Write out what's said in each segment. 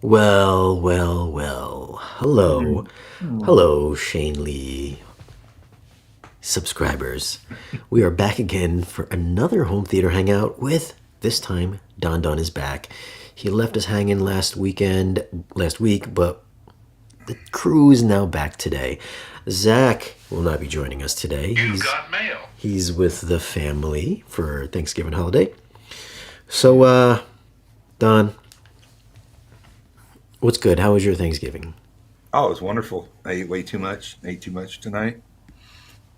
Well, well, well. Hello. Mm. Mm. Hello, Shane Lee subscribers. We are back again for another home theater hangout with, this time, Don Don is back. He left us hanging last week, but the crew is now back today. Zach will not be joining us today. You got mail. He's with the family for Thanksgiving holiday. So, Don, what's good? How was your Thanksgiving? Oh, it was wonderful. I ate way too much. Ate too much tonight.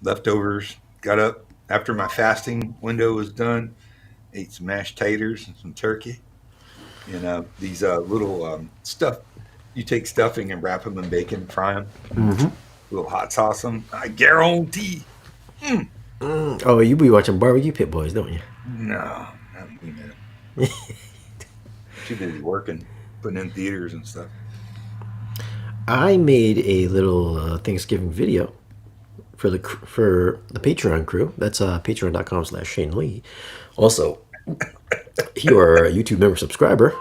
Leftovers. Got up after my fasting window was done. Ate some mashed taters and some turkey. And these little stuff. You take stuffing and wrap them in bacon, fry them, Mm-hmm. little hot sauce them. I guarantee. Mm. Oh, you be watching Barbecue Pit Boys, don't you? No, not me, man. Too busy working, putting in theaters and stuff. I made a little Thanksgiving video for the Patreon crew. That's patreon.com/Shane Lee. Also, if you are a YouTube member subscriber,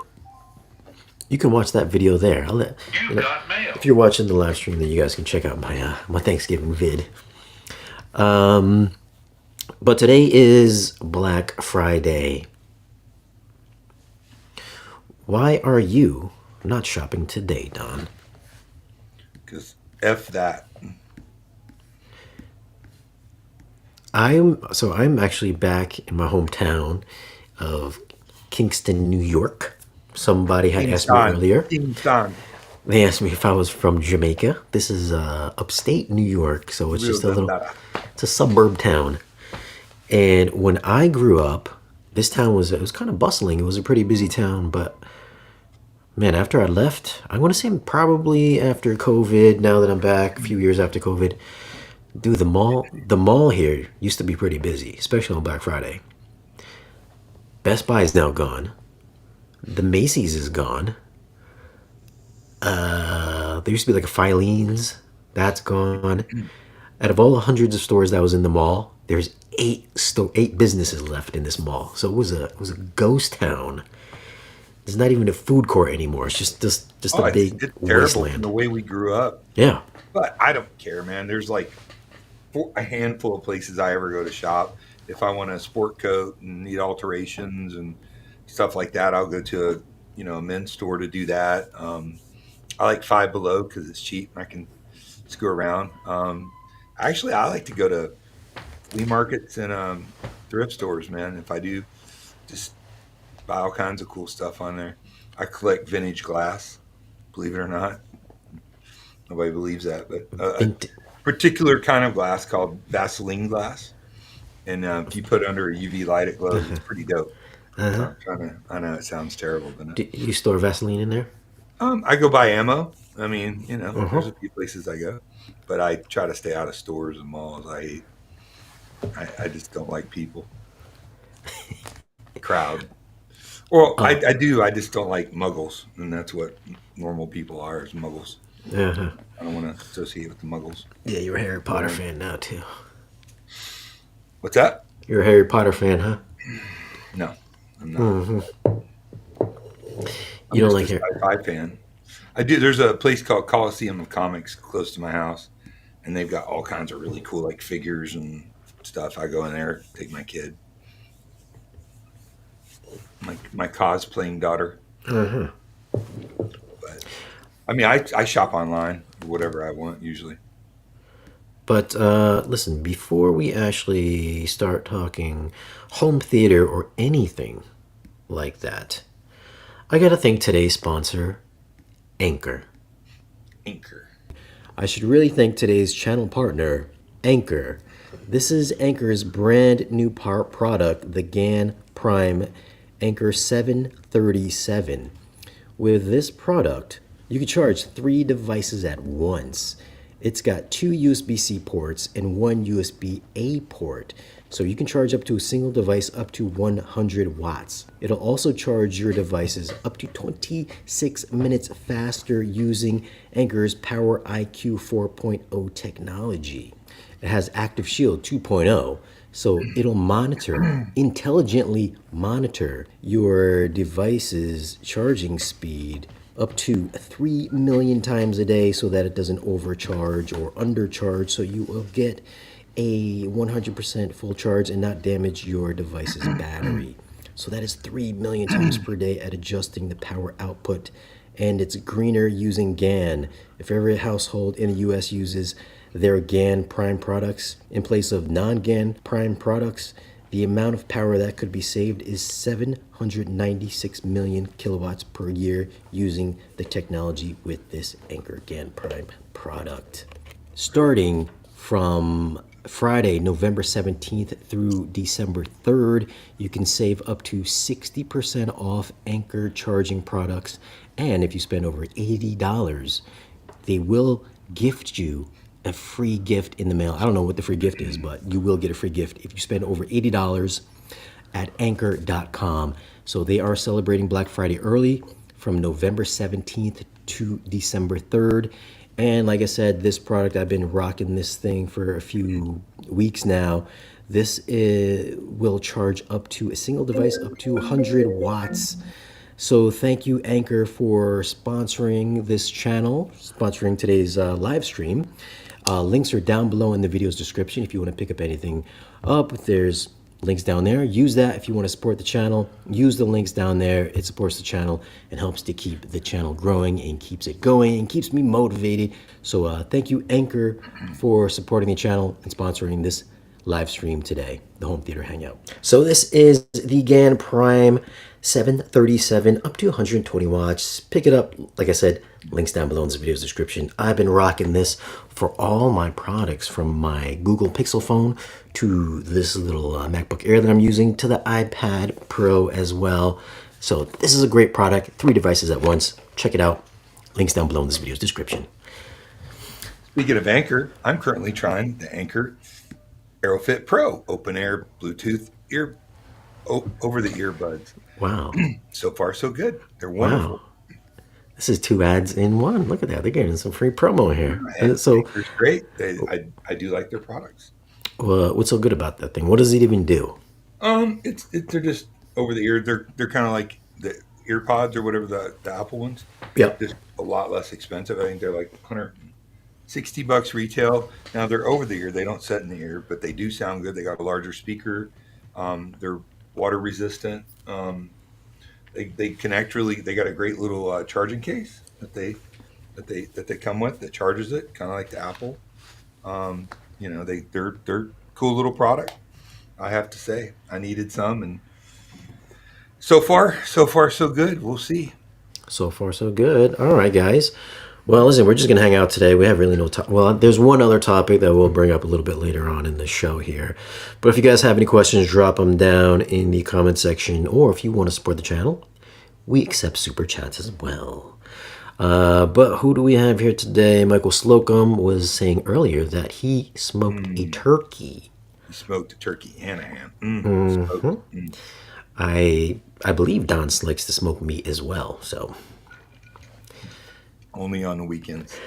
you can watch that video there. You got mail. If you're watching the live stream, then you guys can check out my Thanksgiving vid. But today is Black Friday. Why are you not shopping today, Don? Because F that. I'm actually back in my hometown of Kingston, New York. Somebody had asked me earlier. Kingston. They asked me if I was from Jamaica. This is upstate New York, so it's just it's a suburb town. And when I grew up, this town it was kind of bustling. It was a pretty busy town, but man, after I left, I want to say probably after COVID. Now that I'm back, a few years after COVID, dude, the mall here used to be pretty busy, especially on Black Friday. Best Buy is now gone. The Macy's is gone. There used to be like a Filene's. That's gone. Out of all the hundreds of stores that was in the mall, there's eight businesses left in this mall. So it was a ghost town. There's not even a food court anymore. It's just Oh, a big it's terrible from wasteland. the way we grew up. Yeah. But I don't care, man. There's like a handful of places I ever go to shop. If I want a sport coat and need alterations and stuff like that, I'll go to a men's store to do that. I like Five Below because it's cheap and I can just go around. Actually, I like to go to flea markets and thrift stores, man. If I do, just buy all kinds of cool stuff on there. I collect vintage glass, believe it or not. Nobody believes that, but a And particular kind of glass called Vaseline glass, and if you put it under a UV light, it glows. It's pretty dope. uh-huh. I'm trying to. I know it sounds terrible, but Do you store Vaseline in there? I go buy ammo. I mean, Uh-huh. there's a few places I go, but I try to stay out of stores and malls. I just don't like people, crowd. Well, Oh, I do. I just don't like muggles, and that's what normal people are is muggles. uh-huh. I don't want to associate with the muggles. Yeah, you're a Harry Potter Um, fan now too. what's that? You're a Harry Potter fan, huh? No, I'm not. Hmm. I'm You don't just a like Harry? sci-fi fan. I do. There's a place called Coliseum of Comics close to my house, and they've got all kinds of really cool like figures and stuff. I go in there, take my kid, my cosplaying daughter. Uh-huh. But I mean, I shop online for whatever I want usually. But listen, before we actually start talking home theater or anything like that, I gotta thank today's sponsor, Anker. Anchor. I should really thank today's channel partner, Anker. This is Anker's brand new product, the GAN Prime Anker 737. With this product, you can charge 3 devices at once. It's got 2 USB-C ports and 1 USB-A port, so you can charge up to a single device up to 100 watts. It'll also charge your devices up to 26 minutes faster using Anker's Power IQ 4.0 technology. It has Active Shield 2.0, so it'll intelligently monitor your device's charging speed up to 3 million times a day so that it doesn't overcharge or undercharge. So you will get a 100% full charge and not damage your device's battery. So that is 3 million times per day at adjusting the power output. And it's greener using GaN. If every household in the US uses their GaN Prime products in place of non-GaN Prime products, the amount of power that could be saved is 796 million kilowatts per year using the technology with this Anker GaN Prime product. Starting from Friday, November 17th through December 3rd, you can save up to 60% off Anker charging products. And if you spend over $80, they will gift you a free gift in the mail. I don't know what the free gift is, but you will get a free gift if you spend over $80 at Anker.com. So they are celebrating Black Friday early from November 17th to December 3rd. And like I said, this product, I've been rocking this thing for a few weeks now. This will charge up to a single device up to 100 watts. So thank you, Anker, for sponsoring this channel, sponsoring today's live stream. Links are down below in the video's description if you want to pick up anything up. There's links down there. Use that if you want to support the channel. Use the links down there. It supports the channel and helps to keep the channel growing and keeps it going and keeps me motivated. So thank you, Anker, for supporting the channel and sponsoring this live stream today, the Home Theater Hangout. So this is the GaN Prime 737 up to 120 watts. Pick it up. Like I said, links down below in this video's description. I've been rocking this for all my products, from my Google Pixel phone to this little MacBook Air that I'm using to the iPad Pro as well. So this is a great product. 3 devices at once. Check it out. Links down below in this video's description. Speaking of Anker, I'm currently trying the Anker AeroFit Pro open air Bluetooth over the earbuds. Wow. So far, so good. They're wonderful. Wow. This is 2 ads in one. Look at that. They're getting some free promo here. And so Anker's great. I do like their products. what's so good about that thing? What does it even do? They're just over the ear. They're kind of like the EarPods or whatever the Apple ones. Yep. Just a lot less expensive. I think they're like $160 retail. Now they're over the ear. They don't set in the ear, but they do sound good. They got a larger speaker. They're water resistant. They connect really. They got a great little charging case that they come with that charges it, kind of like the Apple. They're cool little product. I have to say, I needed some, and so far so good. We'll see. So far, so good. All right, guys. Well, listen, we're just going to hang out today. We have really no time. Well, there's one other topic that we'll bring up a little bit later on in the show here. But if you guys have any questions, drop them down in the comment section. Or if you want to support the channel, we accept super chats as well. But who do we have here today? Michael Slocum was saying earlier that he smoked a turkey. He smoked a turkey and a ham. I believe Don likes to smoke meat as well, so... Only on the weekends.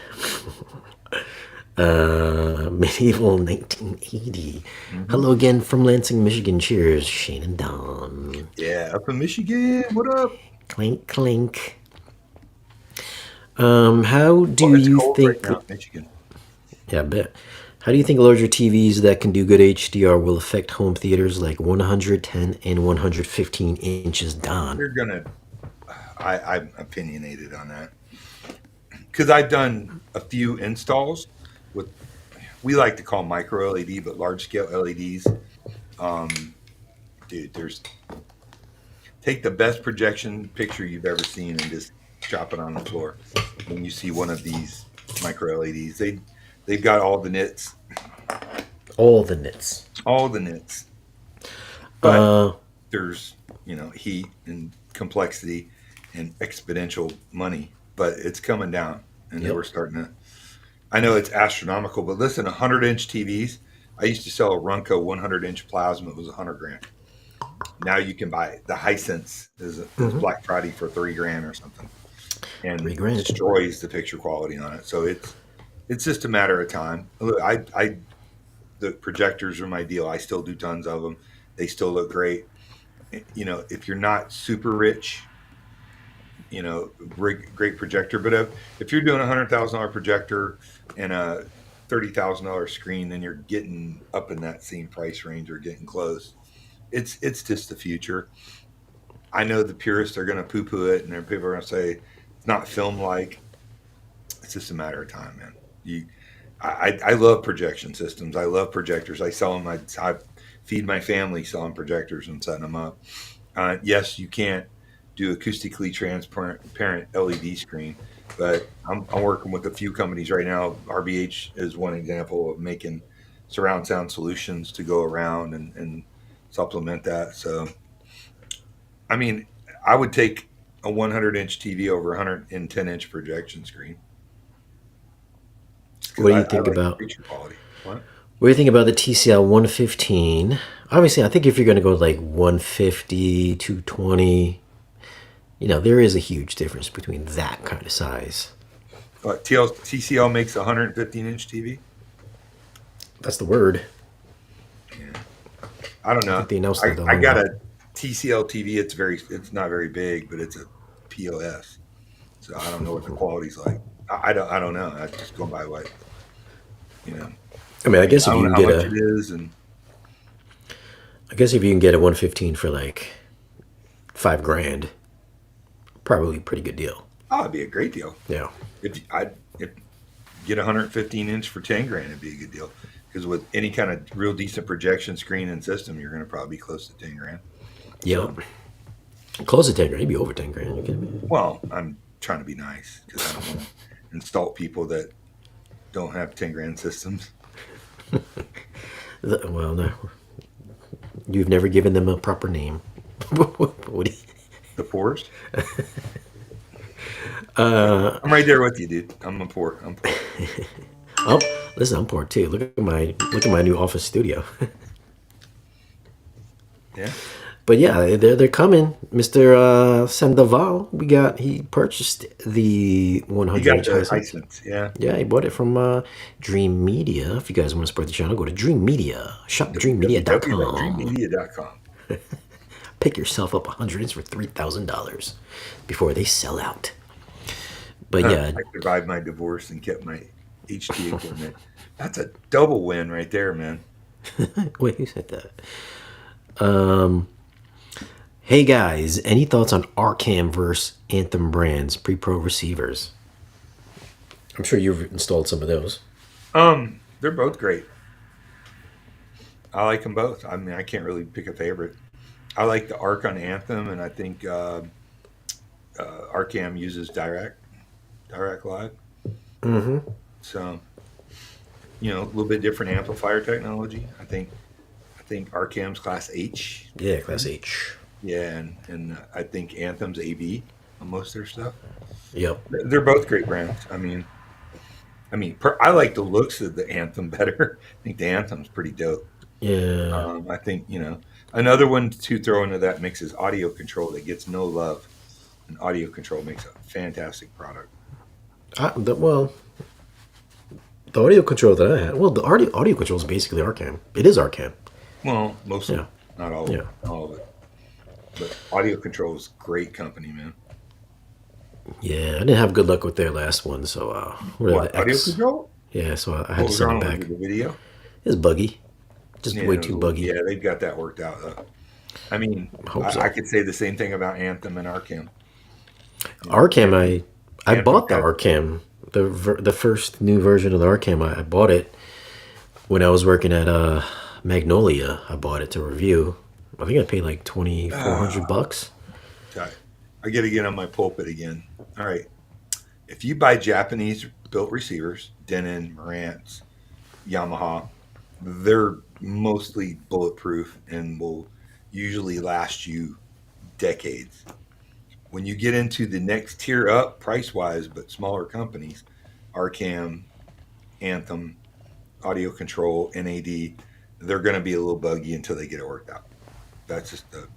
Medieval 1980. Hello again from Lansing, Michigan. Cheers, Shane and Don. Yeah, up in Michigan. What up? Clink, clink. How do you cold think... right now in Michigan. Yeah, I bet. How do you think larger TVs that can do good HDR will affect home theaters like 110 and 115 inches, Don? They're gonna... I'm opinionated on that. Because I've done a few installs with, we like to call micro LED, but large scale LEDs. Dude, take the best projection picture you've ever seen and just drop it on the floor. When you see one of these micro LEDs, they've got all the nits. All the nits. All the nits. But there's, heat and complexity and exponential money. But it's coming down, and they were starting to. I know it's astronomical, but listen, 100-inch TVs. I used to sell a Runco 100-inch plasma. It was $100,000. Now you can buy the Hisense is Black Friday for $3,000 or something, and destroys the picture quality on it. So it's just a matter of time. Look, the projectors are my deal. I still do tons of them. They still look great. If you're not super rich, great projector. But if you're doing $100,000 projector and a $30,000 screen, then you're getting up in that same price range or getting close. It's just the future. I know the purists are going to poo-poo it, and then people are going to say it's not film-like. It's just a matter of time, man. I love projection systems. I love projectors. I sell them. I feed my family selling projectors and setting them up. Yes, you can't do acoustically transparent LED screen, but I'm working with a few companies right now. RBH is one example of making surround sound solutions to go around and supplement that. So, I mean, I would take a 100-inch TV over a 110-inch projection screen. What Because do you I think like the about? picture quality. What? What do you think about the TCL 115? Obviously, I think if you're going to go like 150, 220, there is a huge difference between that kind of size. TCL makes a 115-inch TV. That's the word. Yeah. I don't I think know. they announced I, that a I long got while. a TCL TV. It's not very big, but it's a POS. So I don't know what the quality's like. I don't know. I just go by what you know. I mean, I mean, I don't know how much it is, and I guess if you can get a 115 for like 5 grand, probably a pretty good deal. oh, it'd be a great deal. Yeah. If get a 115-inch for 10 grand, it'd be a good deal. Because with any kind of real decent projection screen and system, you're going to probably be close to 10 grand. So, Yep. Close to 10 grand. You'd be over 10 grand. You kidding me? well, I'm trying to be nice because I don't want to insult people that don't have 10 grand systems. Well, no. You've never given them a proper name. What do you- The poorest. I'm right there with you, dude. I'm poor. I'm poor. Oh, listen, I'm poor too. Look at my new office studio. Yeah. But yeah, they're coming, Mr. Sandoval. He purchased the You 100 got inch the Hisense. Hisense. Yeah. Yeah, he bought it from Dream Media. If you guys want to support the channel, go to Dream Media. Shop dreammedia.com. www.dreammedia.com. Pick yourself up 100s for $3,000 before they sell out. But yeah, I survived my divorce and kept my HD equipment. That's a double win right there, man. wait, who said that? Hey guys, any thoughts on Arcam versus Anthem brands pre-pro receivers? I'm sure you've installed some of those. They're both great. I like them both. I mean, I can't really pick a favorite. I like the Arc on Anthem, and I think Arcam uses Direct Live. So, a little bit different amplifier technology. I think Arcam's Class H. Yeah, Class H. Yeah, and I think Anthem's AB on most of their stuff. Yep. They're both great brands. I like the looks of the Anthem better. I think the Anthem's pretty dope. Yeah. I think another one to throw into that mix is audio control that gets no love, and audio control makes a fantastic product. Well, the audio control that I had. Well, the audio control is basically Arcam. It is Arcam. Well, most of Yeah. it, not all of Yeah. it, all of it. But audio control is great company, man. Yeah, I didn't have good luck with their last one, so whatever What the audio X. control? Yeah, so I had What to was send wrong it with back. the video? It's buggy, just Yeah, way too buggy. yeah, they've got that worked out. I mean, I hope I so. could say the same thing about Anthem and Arcam. Arcam, I Anthem bought the got- Arcam, the first new version of the Arcam. I bought it when I was working at Magnolia. I bought it to review. I think I paid like $2,400. I got to get on my pulpit again. All right. If you buy Japanese built receivers, Denon, Marantz, Yamaha, they're mostly bulletproof and will usually last you decades. When you get into the next tier up, price wise, but smaller companies, Arcam, Anthem, Audio Control, NAD, they're going to be a little buggy until they get it worked out. That's just the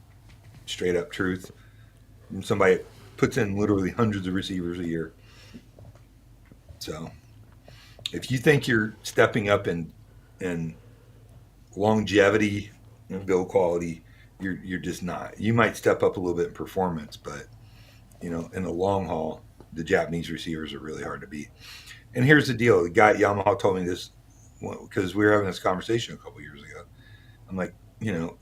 straight up truth. Somebody puts in literally hundreds of receivers a year. So if you think you're stepping up in longevity and build quality, you're just not. You might step up a little bit in performance, but in the long haul, the Japanese receivers are really hard to beat. And here's the deal: the guy at Yamaha told me this because we were having this conversation a couple years ago. I'm like,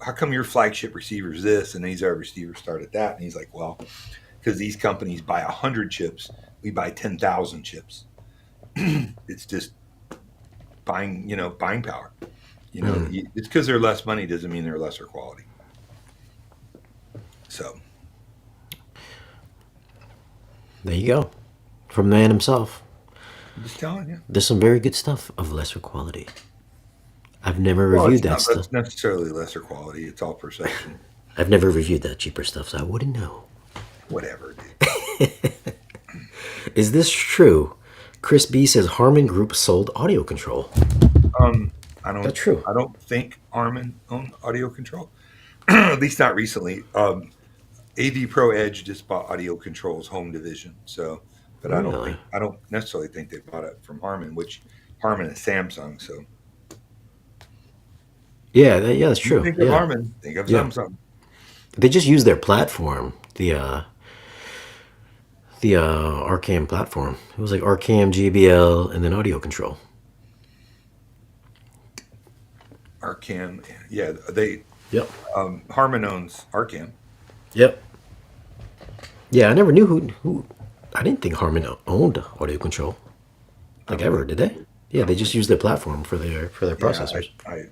how come your flagship receiver is this and these other receivers start at that? And he's like, well, because these companies buy 100 chips, we buy 10,000 chips. It's just buying power. It's because they're less money doesn't mean they're lesser quality. So There you go. From the man himself. I'm just telling you. There's some very good stuff of lesser quality. I've never Well, reviewed it's that not stuff. necessarily lesser quality. It's all perception. I've never reviewed that cheaper stuff, so I wouldn't know. Whatever, dude. Is this true? Chris B says Harman Group sold audio control. I don't. That's true. I don't think Harman owned audio control. At least not recently. AV Pro Edge just bought Audio Control's home division. So, but Really? I don't necessarily think they bought it from Harman, which Harman is Samsung. So, Yeah, that's you true. think of Yeah, Harman, think of yeah. Samsung. They just use their platform, the Arcam platform. It was like Arcam, GBL, and then audio control. Arcam, yeah, they Yep. Harman owns Arcam. Yep. Yeah, I never knew who. I didn't think Harman owned audio control. I Like don't ever, think. did they? Yeah, I they don't just think. use their platform for their Yeah, processors. I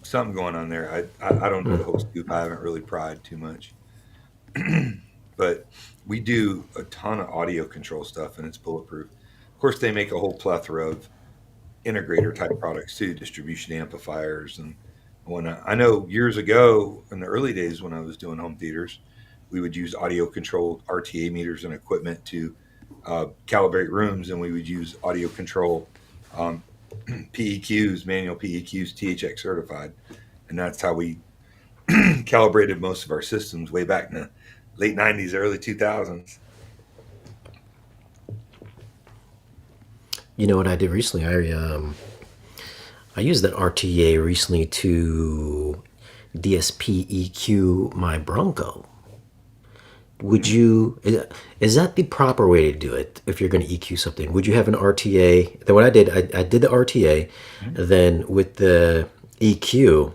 something going on there. I don't know Hmm. the whole scoop. I haven't really pried too much, but we do a ton of audio control stuff, and it's bulletproof. Of course, they make a whole plethora of integrator type products too, distribution amplifiers, and when I know years ago in the early days when I was doing home theaters, we would use audio controlled RTA meters and equipment to calibrate rooms, and we would use audio control um, PEQs, manual PEQs, THX certified, and that's how we calibrated most of our systems way back in the late '90s, early 2000s. You know what I did recently? I used that RTA recently to DSP EQ my Bronco. Would Mm-hmm. you? Is that the proper way to do it? If you're going to EQ something, would you have an RTA? Then what I did, I did the RTA, Mm-hmm. then with the EQ,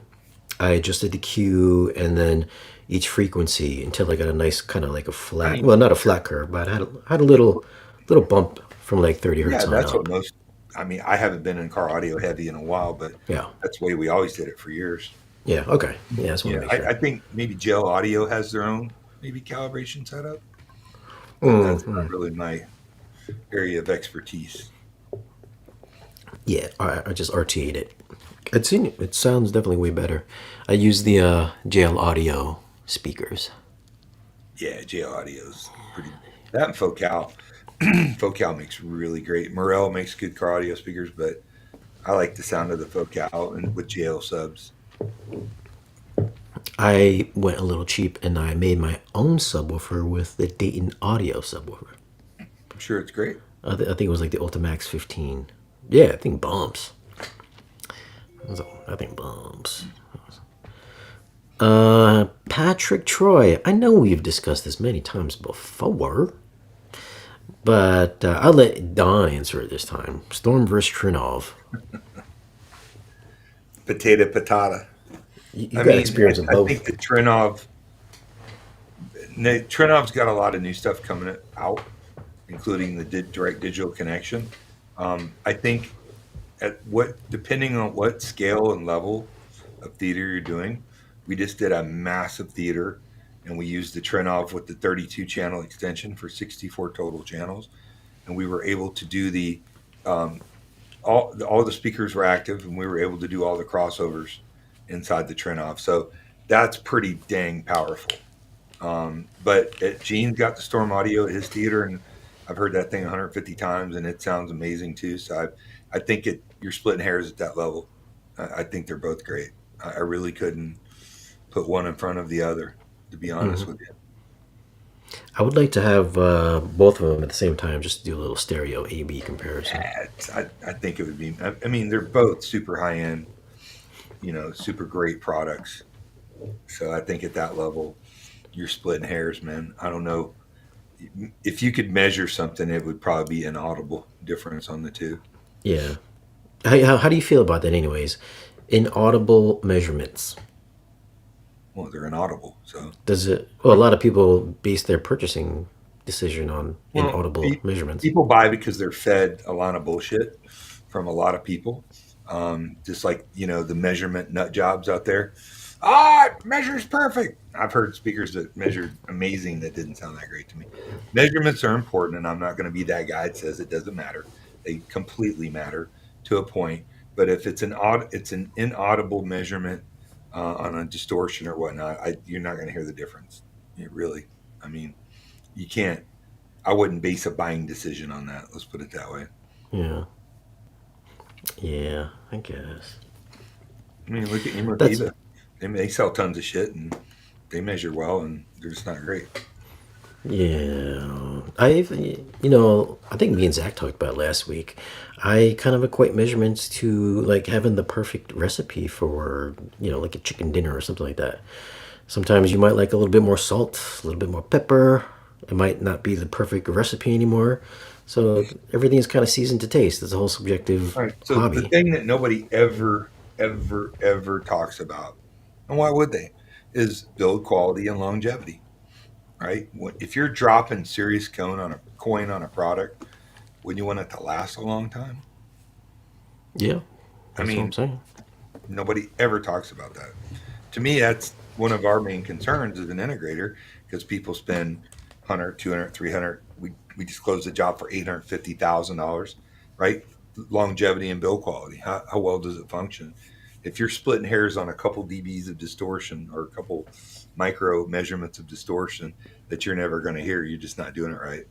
I adjusted the Q and then each frequency until I got a nice kind of like a I flat, mean, well, not a flat curve, but I had a little bump from like 30 yeah, hertz on that's what up. most. I mean, I haven't been in car audio heavy in a while, but Yeah, that's the way we always did it for years. yeah, okay, yeah. I just want Yeah, to make I sure. think maybe Gel Audio has their own maybe calibration setup, but that's not really my area of expertise. Yeah, I just RTA'd it. It sounds definitely way better. I use the JL Audio speakers. Yeah, Gel Audio's pretty. That and Focal. Focal makes really great. Morel makes good car audio speakers, but I like the sound of the Focal and with JL subs. I went a little cheap and I made my own subwoofer with the Dayton Audio subwoofer. I'm sure it's great. I think it was like the Ultimax 15. Yeah, I think bumps. I think bumps. Patrick Troy. I know we've discussed this many times before, but I'll let Don answer it this time. Storm versus Trinnov. Potato patata. You I got mean, experience with I both. think that Trinnov's got a lot of new stuff coming out, including the direct digital connection. I think depending on what scale and level of theater you're doing, we just did a massive theater, and we used the Trinnov with the 32 channel extension for 64 total channels, and we were able to do the um, all the speakers were active, and we were able to do all the crossovers inside the Trinnov. So that's pretty dang powerful. But Gene's got the Storm Audio at his theater, and I've heard that thing 150 times, and it sounds amazing too. So I think you're splitting hairs at that level. I think they're both great. I really couldn't put one in front of the other, to be honest with you. I would like to have both of them at the same time, just to do a little stereo A/B comparison. I think it would be. I mean, they're both super high end, super great products. So I think at that level, you're splitting hairs, man. I don't know. if you could measure something, it would probably be an audible difference on the two. Yeah. How do you feel about that, anyways? Inaudible measurements. Well, they're inaudible. So, Does it? Well, a lot of people base their purchasing decision on well, inaudible measurements. people buy because they're fed a lot of bullshit from a lot of people. Just like, the measurement nut jobs out there. It measures perfect. I've heard speakers that measured amazing that didn't sound that great to me. Measurements are important, and I'm not going to be that guy that says it doesn't matter. They completely matter to a point. But if it's it's an inaudible measurement on a distortion or whatnot, you're not going to hear the difference. Really, I mean, you can't. I wouldn't base a buying decision on that. Let's put it that way. Yeah. Yeah, I guess. I mean, look at That's Emotiva. They sell tons of shit and they measure well, and they're just not great. Yeah. I think me and Zach talked about it last week. I kind of equate measurements to like having the perfect recipe for, like a chicken dinner or something like that. Sometimes you might like a little bit more salt, a little bit more pepper. It might not be the perfect recipe anymore. So everything's kind of seasoned to taste. It's a whole subjective All right. So the hobby. thing that nobody ever, ever, ever talks about, and why would they, is build quality and longevity. Right? If you're dropping serious coin on a product, wouldn't you want it to last a long time? Yeah, I that's what I'm mean, saying. nobody ever talks about that. To me, that's one of our main concerns as an integrator because people spend 100, 200, 300. We just closed the job for $850,000, right? Longevity and build quality. How well does it function? If you're splitting hairs on a couple dBs of distortion or a couple micro measurements of distortion that you're never going to hear, you're just not doing it right.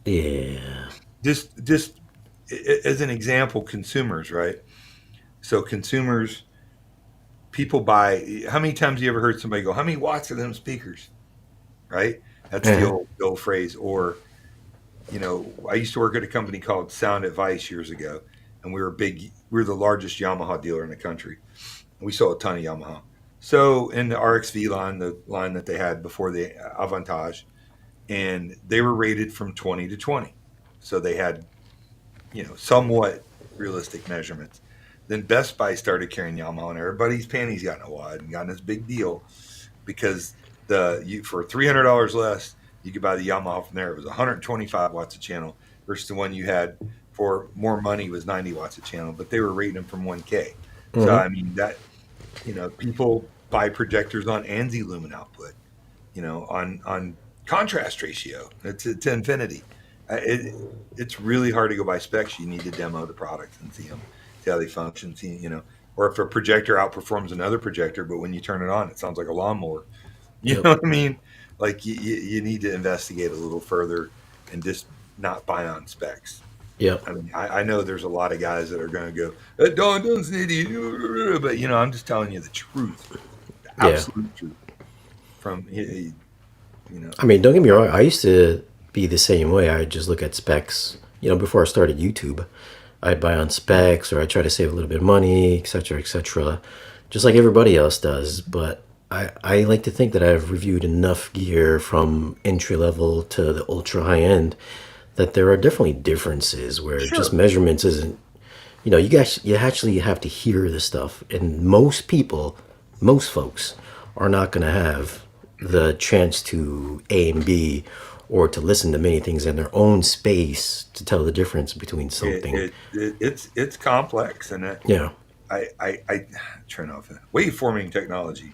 Yeah. Just as an example, consumers, right? So consumers, people buy. How many times have you ever heard somebody go, "How many watts are them speakers?" Right? That's Uh-huh. the old phrase. Or, I used to work at a company called Sound Advice years ago, and we were the largest Yamaha dealer in the country. We sold a ton of Yamaha. So in the RXV line, the line that they had before the Avantage, and they were rated from 20 to 20. So they had, somewhat realistic measurements. Then Best Buy started carrying Yamaha, and everybody's panties got in a wad and got in this big deal because for $300 less, you could buy the Yamaha from there. It was 125 watts a channel versus the one you had for more money was 90 watts a channel, but they were rating them from 1K. So Mm-hmm. I mean people buy projectors on ANSI lumen output, on contrast ratio to infinity. It's really hard to go by specs. You need to demo the products and see how they function. Or if a projector outperforms another projector, but when you turn it on, it sounds like a lawnmower. You Yep. know what I mean? Like you need to investigate a little further and just not buy on specs. Yep. I mean, I know there's a lot of guys that are going to go, Don doesn't idiot, but I'm just telling you the truth, the Yeah. absolute truth. From I mean, don't get me wrong. I used to be the same way. I just look at specs. Before I started YouTube, I'd buy on specs or I try to save a little bit of money, etc., etc., just like everybody else does. But I like to think that I've reviewed enough gear from entry level to the ultra high end that there are definitely differences where just sure, measurements isn't. You actually have to hear the stuff, and most folks, are not going to have the chance to A and B, or to listen to many things in their own space to tell the difference between something. it's complex, and Yeah. I Trinnov waveforming technology.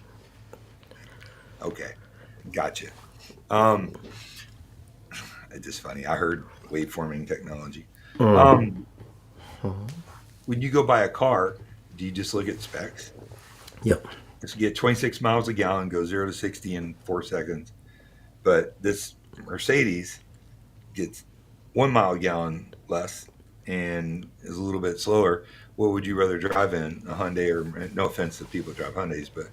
Okay, gotcha. Um, it's just funny. I heard waveforming technology. Um, when you go buy a car, do you just look at specs? Yep. It's get 26 miles a gallon, go 0 to 60 in 4 seconds. But this Mercedes gets 1 mile a gallon less and is a little bit slower. What would you rather drive in, a Hyundai or, no offense to people who drive Hyundais, but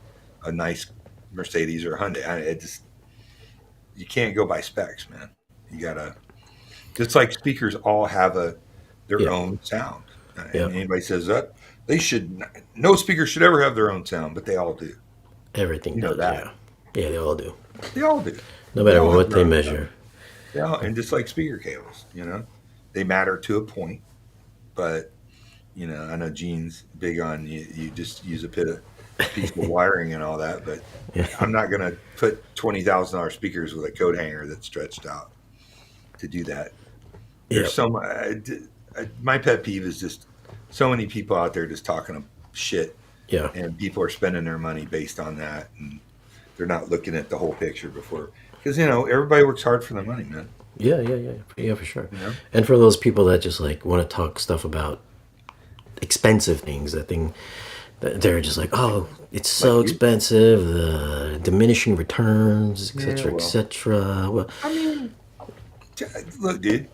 a nice Mercedes or a Hyundai? You can't go by specs, man. You gotta, just like speakers all have their Yep. own sound. And Yep. anybody says that they should, no speaker should ever have their own sound, but they all do. Everything You know does. that. Yeah. Yeah, they all do. They all do. No They matter all have what their they own stuff. measure. Yeah, and just like speaker cables, they matter to a point, but I know Gene's big on you just use piece of wiring and all that, but Yeah. I'm not gonna put $20,000 speakers with a coat hanger that's stretched out to do that. There's Yeah. so much. My pet peeve is just so many people out there just talking shit, Yeah. and people are spending their money based on that, and they're not looking at the whole picture before. Because everybody works hard for their money, man. Yeah, for sure. You know, And for those people that just like want to talk stuff about expensive things, that they're just like, oh, it's so like you. expensive, the diminishing returns, Yeah, etc., well, etc. Well, I mean, look, dude,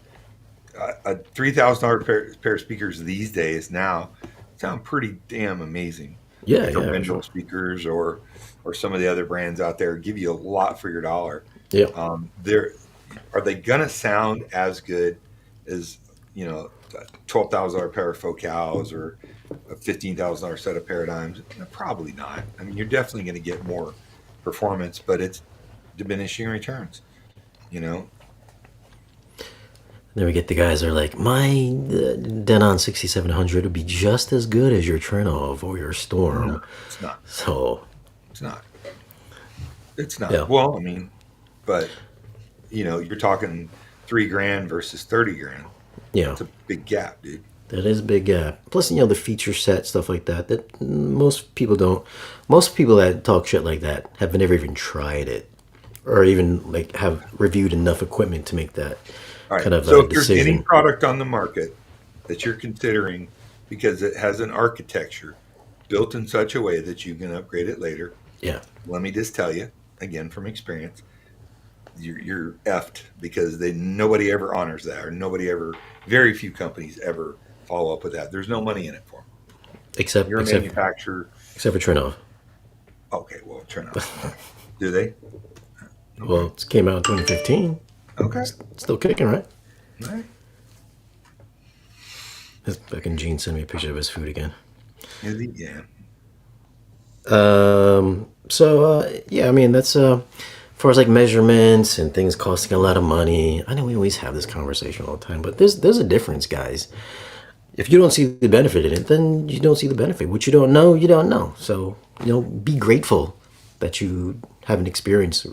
a $3,000 pair of speakers these days now sound pretty damn amazing. Like a for sure. Wendell speakers or some of the other brands out there give you a lot for your dollar. Yeah, They're Are they gonna sound as good as a $12,000 pair of focals or a $15,000 set of paradigms? No, probably not. I mean, you're definitely going to get more performance, but it's diminishing returns. You know, then we get the guys that are like, my Denon 6700 would be just as good as your Trinnov or your no, Storm. it's not. So, It's not. It's not. yeah, Well, I mean, but you're talking 3 grand versus 30 grand. yeah, It's a big gap, dude. that is a big gap. Plus, the feature set, stuff like that, that most people don't. Most people that talk shit like that have never even tried it or even like have reviewed enough equipment to make that All right. kind of So if there's any decision. product on the market that you're considering because it has an architecture built in such a way that you can upgrade it later, Yeah, let me just tell you again from experience, you're effed because nobody ever honors that, or very few companies ever follow up with that. There's no money in it for them. except You're a except manufacturer. except for Trinnov. Okay, well, turn off. Do they? Well, Okay. it came out in 2015. Okay. Still kicking, right? All right. This fucking Gene sent me a picture of his food again. Yeah. Yeah, I mean, that's as far as like measurements and things costing a lot of money. I know we always have this conversation all the time, but there's a difference, guys. If you don't see the benefit in it, then you don't see the benefit. What you don't know, you don't know. So, be grateful that you haven't experienced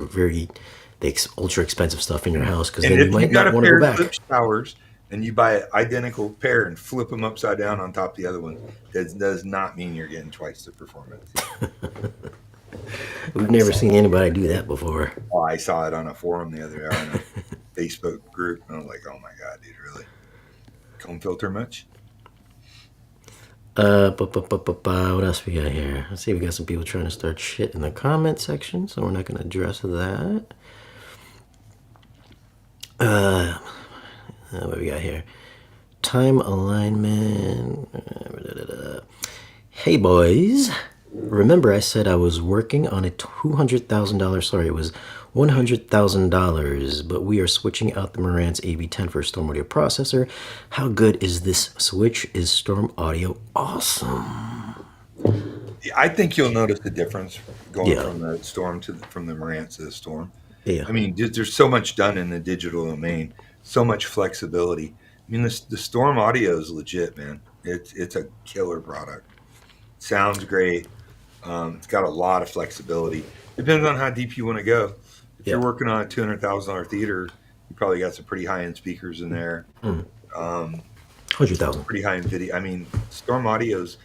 ultra expensive stuff in your house, because And then you if you might got not a want to pair go of back. flip showers and you buy an identical pair and flip them upside down on top of the other one, that does not mean you're getting twice the performance. We've never seen anybody do that before. Oh, I saw it on a forum the other day on a Facebook group, and I was like, "Oh my god, dude, really? Comb filter much?" What else we got here? Let's see, we got some people trying to start shit in the comment section, so we're not going to address that. What we got here? Time alignment. Hey, boys. Remember I said I was working on a $200,000, sorry, it was $100,000, but we are switching out the Marantz AV10 for a StormAudio processor. How good is this switch? Is StormAudio awesome? I think you'll notice the difference going Yeah. from the Storm from the Marantz to the Storm. Yeah. I mean, there's so much done in the digital domain, so much flexibility. I mean, the Storm audio is legit, man. It's a killer product. Sounds great. It's got a lot of flexibility. Depends on how deep you want to go. If Yeah. you're working on a $200,000 theater, you probably got some pretty high end speakers in there. 100,000. Pretty high end video. I mean, Storm Audios,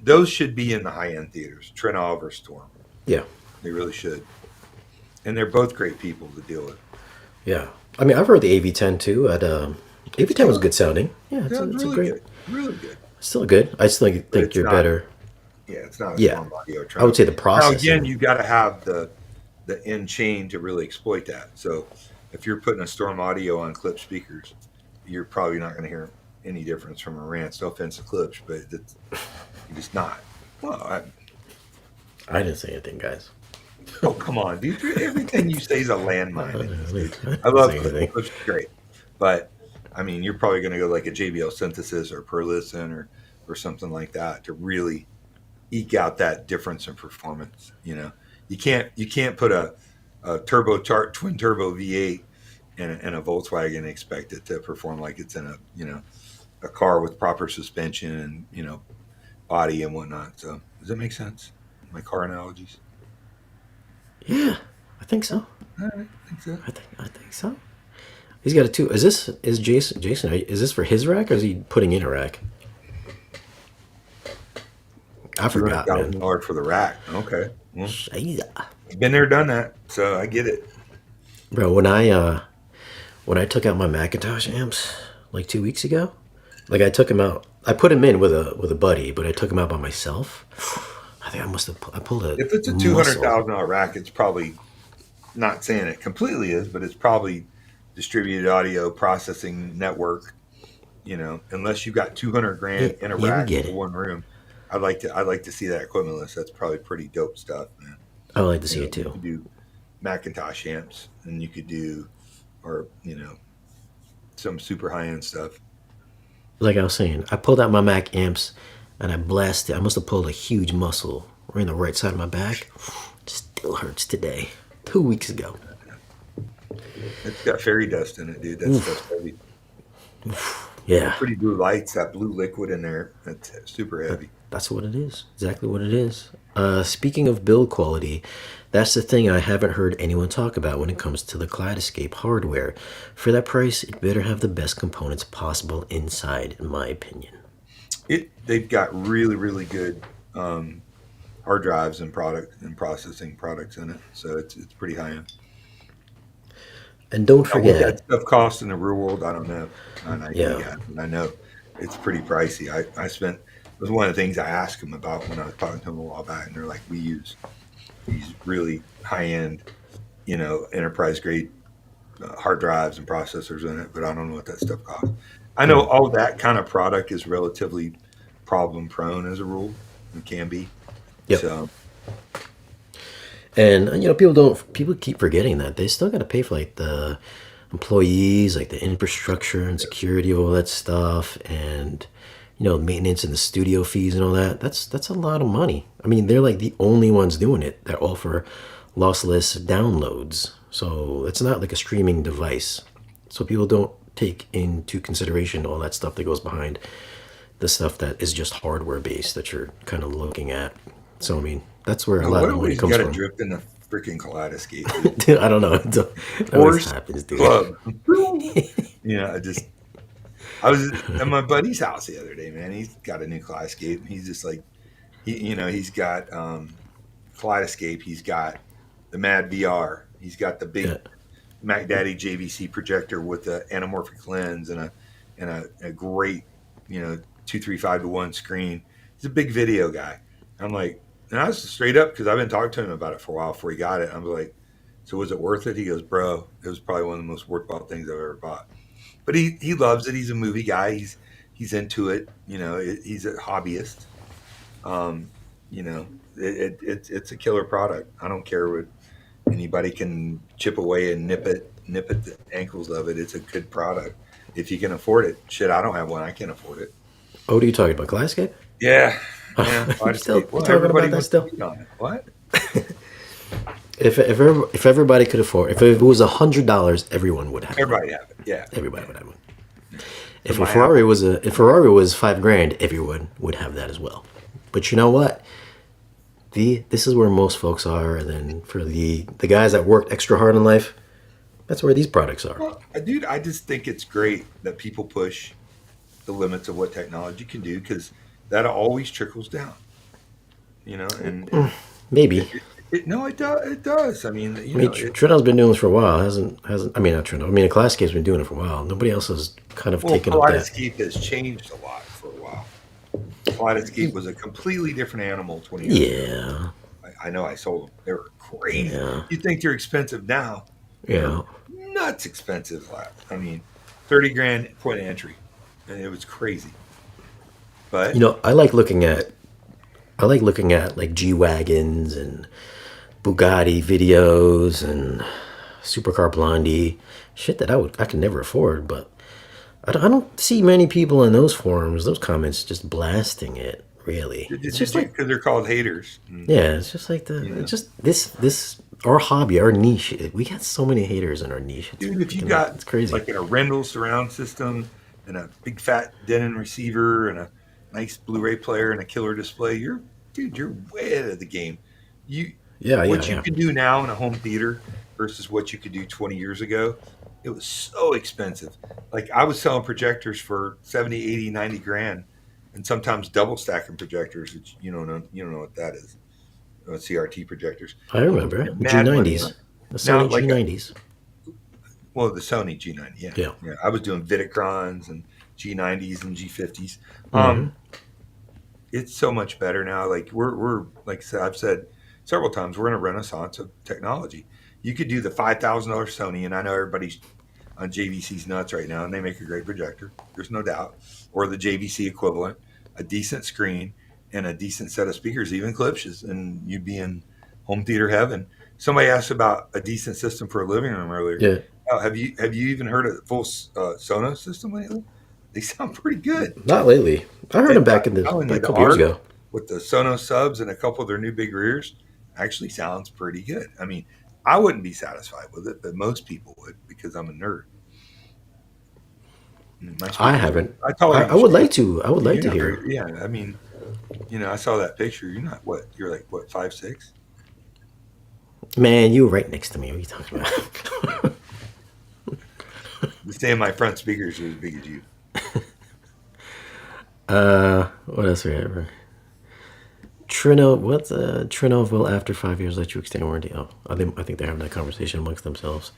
those should be in the high end theaters. Trinnov or Storm, Yeah. they really should. And they're both great people to deal with. Yeah. I mean, I've heard the AV10 too. AV10 was good sounding. Yeah, it's Sounds a really great. good. Really good. Still good. I still think it's you're not- better. Yeah, it's not a Yeah. Storm Audio. I would say the Now processing. again, you got to have the end chain to really exploit that. So if you're putting a Storm Audio on clip speakers, you're probably not going to hear any difference from a Rance. No offense to clips, but you're just not. Well, I didn't say anything, guys. oh come on, dude! Everything you say is a landmine. I I love say clips. anything. Clips are great, but I mean, you're probably going to go like a JBL Synthesis or Per Listen or something like that to really eke out that difference in performance. You can't put a twin turbo V8 and a Volkswagen, and expect it to perform like it's in a car with proper suspension and body and whatnot. So does that make sense? My car analogies. Yeah, I think so. All right, I think so. I think so. He's got a two. Is Jason? Is this for his rack or is he putting in a rack? I forgot, man. $200,000 for the rack. Okay, well, Shiza. been there, done that, so I get it. Bro, when I took out my Macintosh amps like 2 weeks ago, like I took him out. I put him in with a buddy, but I took him out by myself. I think I pulled a. If it's a $200,000 rack, it's probably, not saying it completely is, but it's probably distributed audio processing network. Unless you got 200 grand in a rack in one room, I'd like to see that equipment list. That's probably pretty dope stuff, man. I would like to see it too. You could do Macintosh amps, and you could do, or some super high end stuff. Like I was saying, I pulled out my Mac amps and I blasted. I must have pulled a huge muscle right in the right side of my back. Still hurts today. 2 weeks ago. It's got fairy dust in it, dude. That stuff's heavy. Yeah. Pretty blue lights, that blue liquid in there. That's super heavy. That's what it is. Exactly what it is. Speaking of build quality, that's the thing I haven't heard anyone talk about when it comes to the Kaleidescape hardware. For that price, it better have the best components possible inside, in my opinion. They've got really, really good hard drives and processing products in it, so it's pretty high end. And don't forget, what that stuff costs in the real world, I don't know. I know it's pretty pricey. It was one of the things I asked them about when I was talking to them a while back, and they're like, we use these really high end, enterprise grade hard drives and processors in it, but I don't know what that stuff costs. I know all that kind of product is relatively problem prone as a rule, and can be. Yep. So. And people keep forgetting that they still got to pay for like the employees, like the infrastructure and security of all that stuff, and maintenance and the studio fees and all that. That's a lot of money. I mean, they're like the only ones doing it that offer lossless downloads, so it's not like a streaming device. So people don't take into consideration all that stuff that goes behind the stuff that is just hardware based that you're kind of looking at. So I mean, that's where a lot of the money comes from. Got to drift in the freaking Kaleidescape. Dude, I don't know. It always happens, dude. Club. I was at my buddy's house the other day, man. He's got a new Kaleidescape, and he's just like, he's got Kaleidescape. He's got the Mad VR. He's got the big Mac Daddy JVC projector with the anamorphic lens and a great 2.35:1 screen. He's a big video guy. I'm like, and I was straight up because I've been talking to him about it for a while before he got it. I was like, so was it worth it? He goes, bro, it was probably one of the most worthwhile things I've ever bought. But he loves it. He's a movie guy. He's into it. He's a hobbyist. It's a killer product. I don't care what anybody can chip away and nip at the ankles of it. It's a good product if you can afford it. Shit, I don't have one. I can't afford it. Oh, are you talking about Kaleidescape? Yeah. You're talking about that still? What? If everybody could afford, if it was $100, everyone would have. Everybody have it. Yeah. Everybody would have one. If a Ferrari was $5,000, everyone would have that as well. But you know what? This is where most folks are, and then for the guys that worked extra hard in life, that's where these products are. Well, dude, I just think it's great that people push the limits of what technology can do, because that always trickles down. And maybe. It does. I mean, Trinnov's been doing this for a while. Hasn't? I mean, not Trinnov. I mean, Kaleidescape's been doing it for a while. Nobody else has kind of taken up that. Kaleidescape has changed a lot for a while. Kaleidescape was a completely different animal 20 years ago. I know I sold them. They were crazy. Yeah. You think they're expensive now? Yeah. Nuts expensive. I mean, $30,000 point of entry. And it was crazy. But I like looking at like G-Wagons and Bugatti videos and Supercar Blondie, shit that I could never afford, but I don't see many people in those forums, those comments, just blasting it. Really, it's just like because they're called haters. Yeah, it's just like this Our hobby, our niche. We got so many haters in our niche. Dude, if you got It's crazy. like a Rendell surround system and a big fat Denon receiver and a nice Blu-ray player and a killer display, you're way ahead of the game. You Yeah, yeah, what you yeah. can do now in a home theater versus what you could do 20 years ago, it was so expensive. Like I was selling projectors for 70, 80, 90 grand and sometimes double stacking projectors, which you don't know what that is. CRT projectors. I People remember spend mad money on G90s, it. the Now, Sony G90s. well, the Sony G90, yeah, Yeah. yeah. I was doing Vidicrons and G90s and G50s. Mm-hmm. It's so much better now. Like we're like I said, I've said several times, we're in a renaissance of technology. You could do the $5,000 Sony, and I know everybody's on JVC's nuts right now, and they make a great projector. There's no doubt. Or the JVC equivalent, a decent screen and a decent set of speakers, even klipsches, and you'd be in home theater heaven. Somebody asked about a decent system for a living room earlier. Yeah. Have you even heard of the full Sonos system lately? They sound pretty good. Not lately. I heard them back I'm telling back you, a the couple years art ago. with the Sonos subs and a couple of their new big rears actually sounds pretty good. I mean, I wouldn't be satisfied with it, but most people would because I'm a nerd. My I speakers haven't. I taller than I you, would Steve. like to. I would like You're to not hear. very, yeah. I mean, I saw that picture. You're not what? You're like what, 5'6"? Man, you were right next to me. What are you talking about? The same, my front speakers are as big as you. What else we have? Trinnov. What's Trinnov will after 5 years let you extend warranty? Oh, I think they're having that conversation amongst themselves.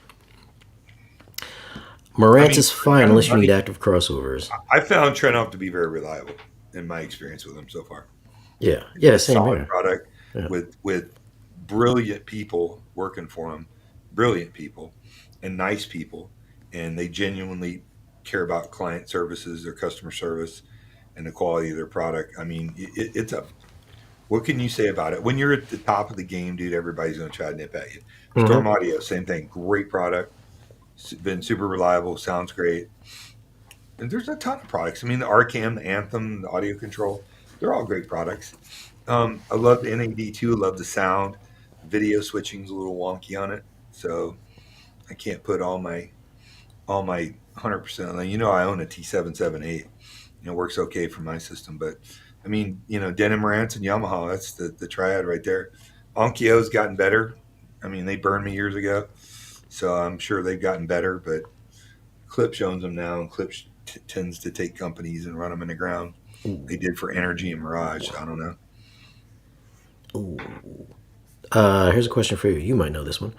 I Marantz mean, is for that fine kind of unless you need money, active crossovers. I found Trinnov to be very reliable in my experience with them so far. Yeah, It's yeah, a same solid here. product Yeah. with brilliant people working for them, brilliant people, and nice people, and they genuinely care about client services, their customer service, and the quality of their product. I mean, it's a what can you say about it? When you're at the top of the game, dude, everybody's going to try to nip at you. Mm-hmm. StormAudio, same thing, great product, been super reliable, sounds great. And there's a ton of products. I mean, the Arcam, the Anthem, the audio control, they're all great products. I love the NAD too. I love the sound. Video switching's a little wonky on it, so I can't put all my 100% on that. I own a T778. It works okay for my system, but I mean, Denon Marantz and Yamaha. That's the triad right there. Onkyo's gotten better. I mean, they burned me years ago, so I'm sure they've gotten better. But Klipsch owns them now, and Klipsch tends to take companies and run them in the ground. They did for Energy and Mirage. So I don't know. Here's a question for you. You might know this one.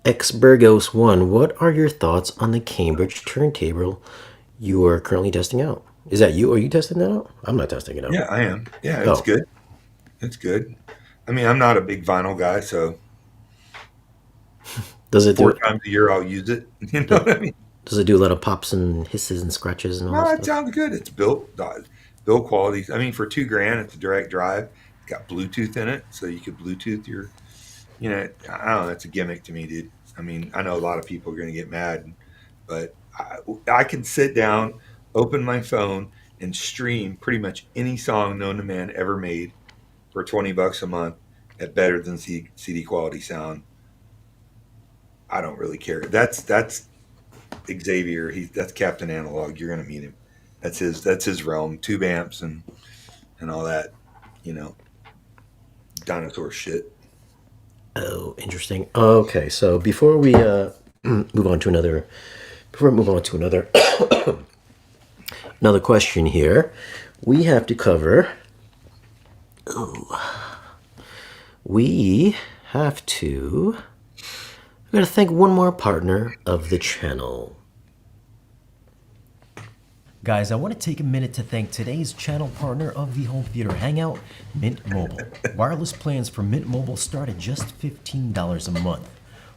Xburgos1, what are your thoughts on the Cambridge turntable you are currently testing out? Is that you? Are you testing that out? I'm not testing it out. Yeah, I am. Yeah, it's Oh, good. It's good. I mean, I'm not a big vinyl guy, so does it four do? times a year I'll use it. You know what I mean? Does it do a lot of pops and hisses and scratches and all No, that it stuff? sounds good. It's built quality. I mean, for 2 grand, it's a direct drive. It's got Bluetooth in it, so you could Bluetooth your. I don't know. That's a gimmick to me, dude. I mean, I know a lot of people are going to get mad, but I can sit down, open my phone, and stream pretty much any song known to man ever made for $20 a month at better than CD quality sound. I don't really care. That's Xavier. That's Captain Analog. You're gonna meet him. That's his realm. Tube amps and all that, you know, dinosaur shit. Oh, interesting. Okay, so before we move on to another, before we move on to another another question here, we have to cover. We have to. We got to thank one more partner of the channel. Guys, I want to take a minute to thank today's channel partner of the home theater hangout, Mint Mobile. Wireless plans for Mint Mobile start at just $15 a month.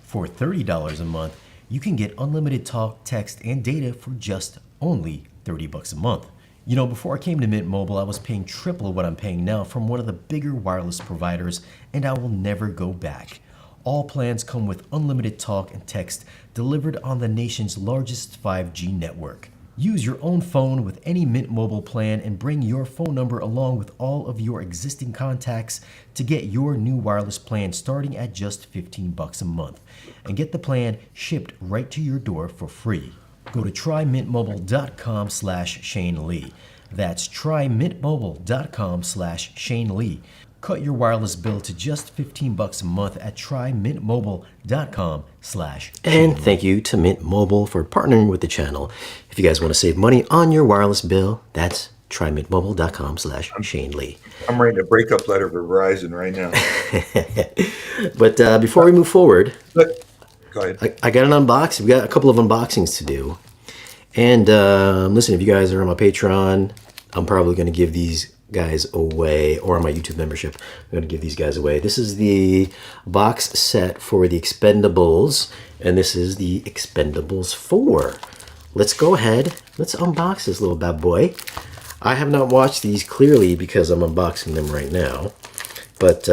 For $30 a month, you can get unlimited talk, text, and data for just only $30 a month. You know, before I came to Mint Mobile, I was paying triple what I'm paying now from one of the bigger wireless providers, and I will never go back. All plans come with unlimited talk and text delivered on the nation's largest 5G network. Use your own phone with any Mint Mobile plan and bring your phone number along with all of your existing contacts to get your new wireless plan starting at just $15 a month. And get the plan shipped right to your door for free. Go to trymintmobile.com/Shane Lee. That's trymintmobile.com/Shane Lee. Cut your wireless bill to just $15 a month at trymintmobile.com/Shane. And thank you to Mint Mobile for partnering with the channel. If you guys want to save money on your wireless bill, that's trymintmobile.com/Shane Lee. I'm writing a breakup letter for Verizon right now. But before we move forward, Go ahead. I got an unboxing. We got a couple of unboxings to do. And listen, if you guys are on my Patreon, I'm probably going to give these guys away, or on my YouTube membership, I'm going to give these guys away. This is the box set for the Expendables, and this is the Expendables 4. Let's go ahead. Let's unbox this little bad boy. I have not watched these clearly because I'm unboxing them right now. But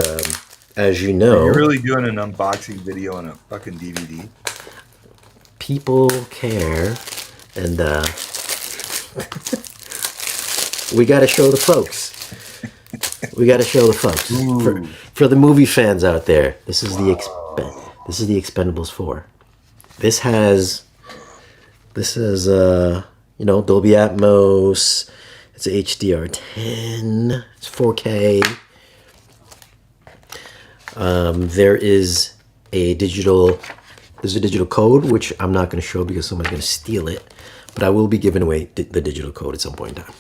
as you know... You're really doing an unboxing video on a fucking DVD? People care, and we got to show the folks. We got to show the folks. For the movie fans out there, this is the Expendables 4. This has you know, Dolby Atmos. It's a HDR10. It's 4K. There's a digital code, which I'm not going to show because someone's going to steal it, but I will be giving away the digital code at some point in time.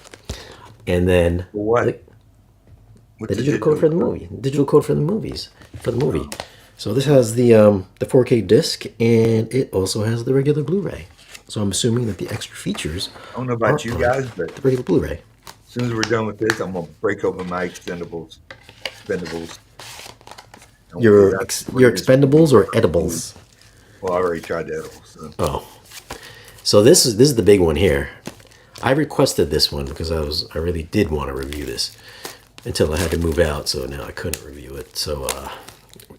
And then what? The digital code for the movie. Digital code for the movies. For the movie. So this has the 4K disc, and it also has the regular Blu-ray. So I'm assuming that the extra features. I don't know about you guys, but the regular Blu-ray. As soon as we're done with this, I'm gonna break open my Expendables. Your Expendables or edibles? Well, I already tried the edibles. So. Oh, so this is the big one here. I requested this one because I really did want to review this until I had to move out, so now I couldn't review it. So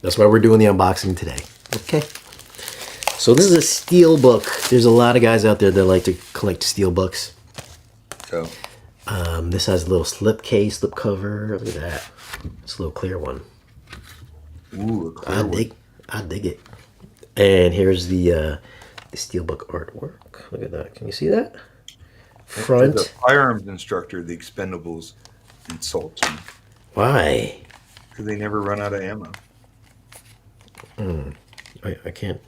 that's why we're doing the unboxing today. Okay. So this is a steel book. There's a lot of guys out there that like to collect steel books. So this has a little slip case, slip cover. Look at that. It's a little clear one. Ooh, a clear one. I dig it. And here's the steelbook artwork. Look at that. Can you see that? Front. As a firearms instructor, the Expendables insults me. Why? Because they never run out of ammo. I can't.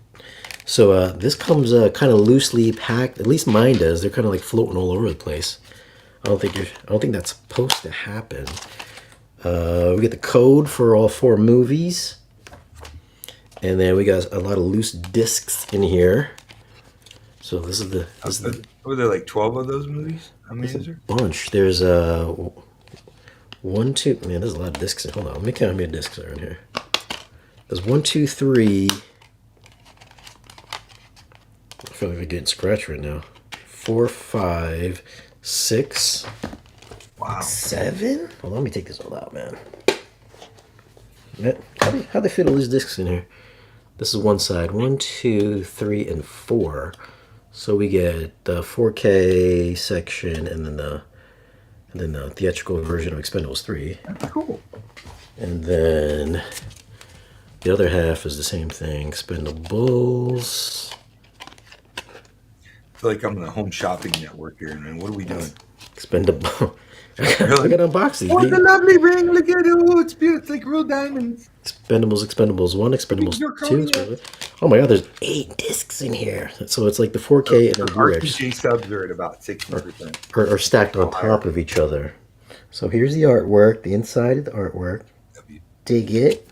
So this comes kind of loosely packed. At least mine does. They're kind of like floating all over the place. I don't think that's supposed to happen. We get the code for all 4 movies. And then we got a lot of loose discs in here. So this is the were there like 12 of those movies? How many is there? Bunch. There's 1, 2. Man, there's a lot of discs. Hold on, let me count how many discs are in here. There's 1, 2, 3. I feel like I'm getting scratched right now. 4, 5, 6. Wow. 7. Well, let me take this all out, man. How they fit all these discs in here? This is one side. 1, 2, 3, and 4. So we get the 4K section, and then the theatrical version of Expendables 3. That's cool. And then the other half is the same thing. Expendables. I feel like I'm in the home shopping network here, man. What are we doing? Expendable. I got unboxing. Oh, the lovely ring. Look at it. Oh, it's beautiful. It's like real diamonds. Expendables 1, Expendables 2. Oh my god, there's 8 discs in here. So it's like the 4K and the Blu-ray RPG subs are at about 60%. are stacked on top of each other. So here's the artwork, the inside of the artwork. Dig it.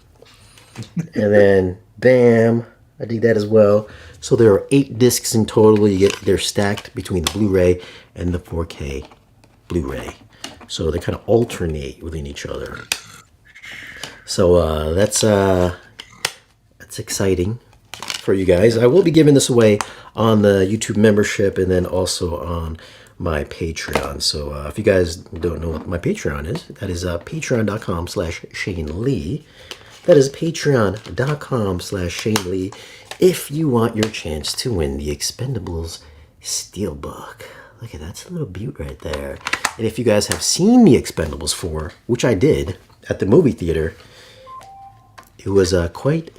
And then, bam, I dig that as well. So there are 8 discs in total. They're stacked between the Blu-ray and the 4K Blu-ray. So they kind of alternate within each other. So that's exciting for you guys. I will be giving this away on the YouTube membership and then also on my Patreon. So if you guys don't know what my Patreon is, that is patreon.com/Shane Lee. That is patreon.com/Shane Lee if you want your chance to win the Expendables Steelbook. Look at that's a little beaut right there. And if you guys have seen The Expendables 4, which I did at the movie theater, it was quite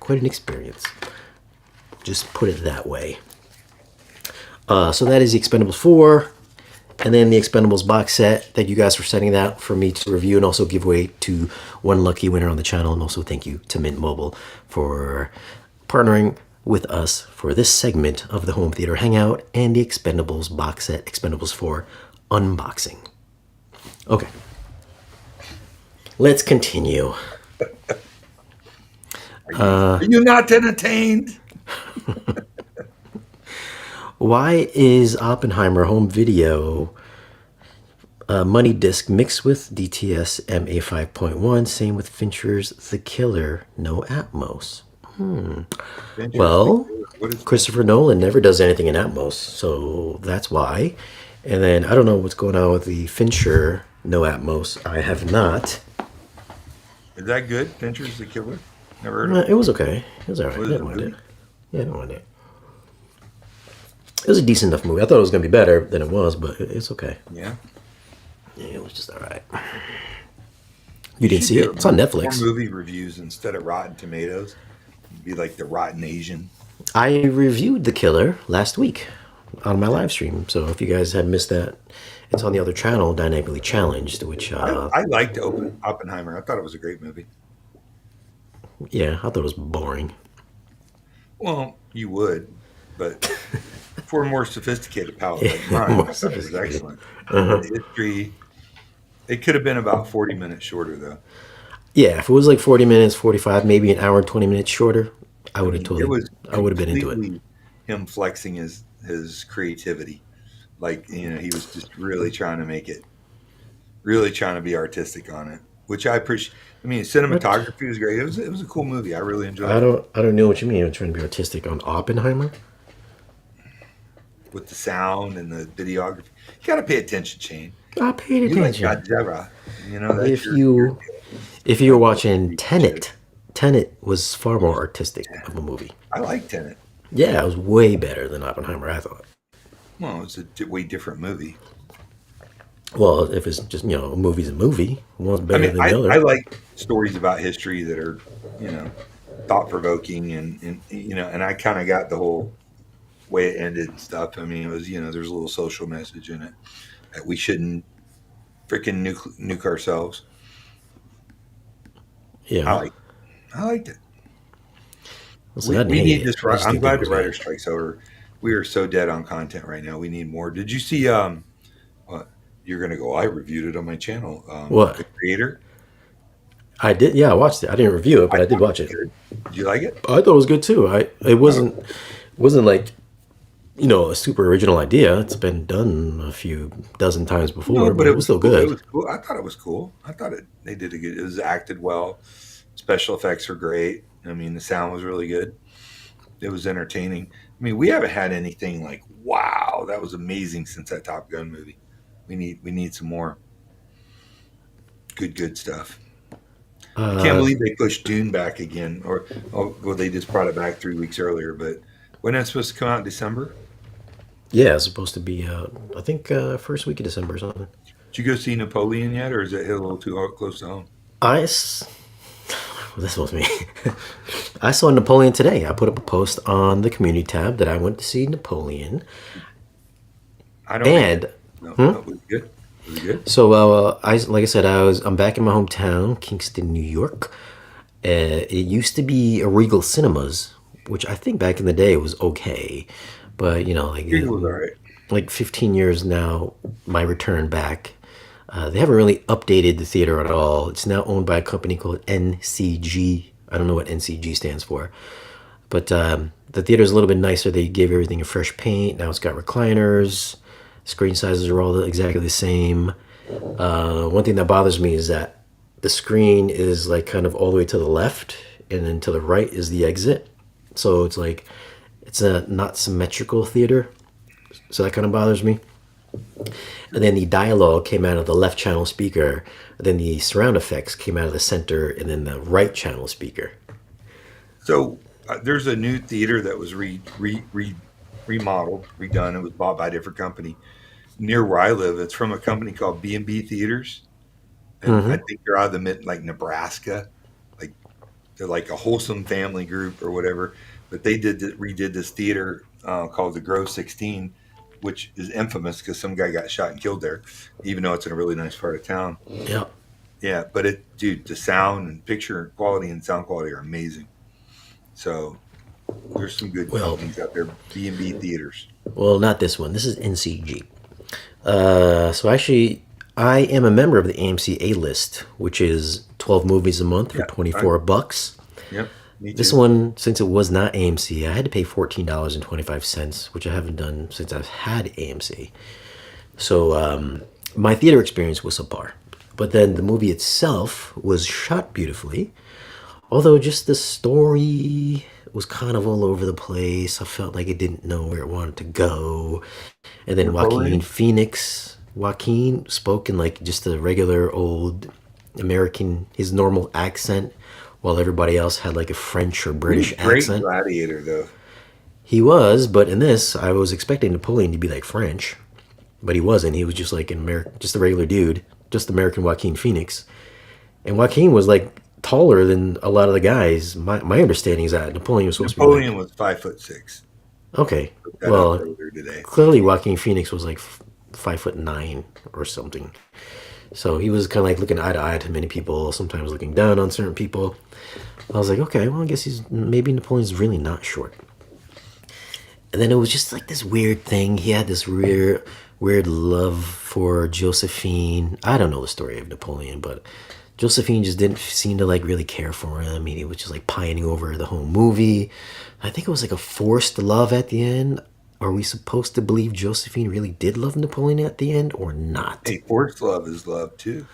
an experience. Just put it that way. So that is The Expendables 4. And then the Expendables box set. Thank you guys for setting that for me to review and also give away to one lucky winner on the channel. And also thank you to Mint Mobile for partnering with us for this segment of the Home Theater Hangout and the Expendables box set, Expendables 4 unboxing. Okay. Let's continue. Are you not entertained? Why is Oppenheimer home video money disc mixed with DTS MA 5.1? Same with Fincher's The Killer, no Atmos. Well, Christopher Nolan never does anything in Atmos, so that's why. And then I don't know what's going on with the Fincher no Atmos. I have not. Is that good? Fincher's The Killer? Never heard of it. It was okay. It was all right. I didn't mind it. Yeah, I didn't mind it. It was a decent enough movie. I thought it was going to be better than it was, but it's okay. Yeah. Yeah, it was just all right. You didn't see it? It's on Netflix. More movie reviews instead of Rotten Tomatoes. It'd be like the Rotten Asian. I reviewed The Killer last week on my live stream. So if you guys had missed that, it's on the other channel, Dynamically Challenged, which... I liked Oppenheimer. I thought it was a great movie. Yeah, I thought it was boring. Well, you would, but for a more sophisticated palate like mine, I thought it was excellent. The history, it could have been about 40 minutes shorter, though. Yeah, if it was like 40 minutes, 45, maybe an hour and 20 minutes shorter, I would have I would have been into it. Him flexing his creativity. Like, he was just really trying to make it, really trying to be artistic on it, which I appreciate. I mean, cinematography was great. It was a cool movie. I really enjoyed it. I don't know what you mean. I'm trying to be artistic on Oppenheimer. With the sound and the videography, you got to pay attention, Shane. I paid attention. You like Godzilla, if you were watching Tenet, Tenet was far more artistic of a movie. I like Tenet. Yeah, it was way better than Oppenheimer, I thought. Well, it's a way different movie. Well, if it's just, a movie's a movie. One's better than the other. I like stories about history that are, thought-provoking and I kind of got the whole way it ended and stuff. I mean, it was, there's a little social message in it that we shouldn't freaking nuke ourselves. Yeah. I liked it. Listen, we need this. I'm glad the writer strike's over. We are so dead on content right now. We need more. Did you see, what? You're going to go, I reviewed it on my channel. What? The Creator? I did. Yeah, I watched it. I didn't review it, but I did watch it. Did you like it? I thought it was good too. It wasn't like, a super original idea. It's been done a few dozen times before, but it was still good. It was cool. I thought it was cool. I thought they did a good. It was acted well. Special effects were great. I mean, the sound was really good. It was entertaining. I mean, we haven't had anything like, wow, that was amazing since that Top Gun movie. We need some more good stuff. I can't believe they pushed Dune back again, they just brought it back 3 weeks earlier. But wasn't it supposed to come out in December? Yeah, it's supposed to be. I think first week of December or something. Did you go see Napoleon yet, or is it hit a little too close to home? This was me. I saw Napoleon today. I put up a post on the community tab that I went to see Napoleon. No, it was good. It was good. So, like I said, I'm back in my hometown, Kingston, New York. It used to be a Regal Cinemas, which I think back in the day was okay, but Regal was all right. Like 15 years now, my return back. They haven't really updated the theater at all. It's now owned by a company called NCG. I don't know what NCG stands for, but the theater's a little bit nicer. They gave everything a fresh paint. Now it's got recliners. Screen sizes are all exactly the same. One thing that bothers me is that the screen is like kind of all the way to the left, and then to the right is the exit. So it's like it's a not symmetrical theater. So that kind of bothers me. And then the dialogue came out of the left channel speaker. Then the surround effects came out of the center, and then the right channel speaker. So there's a new theater that was remodeled, redone. It was bought by a different company. near where I live. It's from a company called B&B Theaters, and I Mm-hmm. think they're out of the like Nebraska. Like they're like a wholesome family group or whatever. But they redid this theater called the Grove 16, which is infamous because some guy got shot and killed there, even though it's in a really nice part of town. Yeah. Yeah, but dude, the sound and picture quality and sound quality are amazing. So there's some good Well, companies out there. B&B Theaters. well, not this one. This is NCG. So actually, I am a member of the AMC A list, which is 12 movies a month for Yeah, 24 bucks. yep, me This too. one, since it was not AMC, I had to pay $14.25, which I haven't done since I've had AMC. So my theater experience was subpar. But then the movie itself was shot beautifully. Although just the story was kind of all over the place. I felt like it didn't know where it wanted to go. And then Napoleon. Joaquin spoke in like just a regular old American, his normal accent, while everybody else had like a French or He was British great accent. gladiator though. He was, but in this, I was expecting Napoleon to be like French, but he wasn't. He was just like an American, just a regular dude, just American Joaquin Phoenix. And Joaquin was like taller than a lot of the guys. My understanding is that Napoleon was supposed to be like, Napoleon was 5'6". okay, Looked that up well, earlier today. clearly Joaquin Phoenix was like 5'9" or something. So he was kind of like looking eye to eye to many people, sometimes looking down on certain people. I was like, okay, well, I guess maybe Napoleon's really not short. And then it was just like this weird thing. He had this weird love for Josephine. I don't know the story of Napoleon, but Josephine just didn't seem to like really care for him. He was just like pining over the whole movie. I think it was like a forced love at the end. Are we supposed to believe Josephine really did love Napoleon at the end or not? Hey, forced love is love too.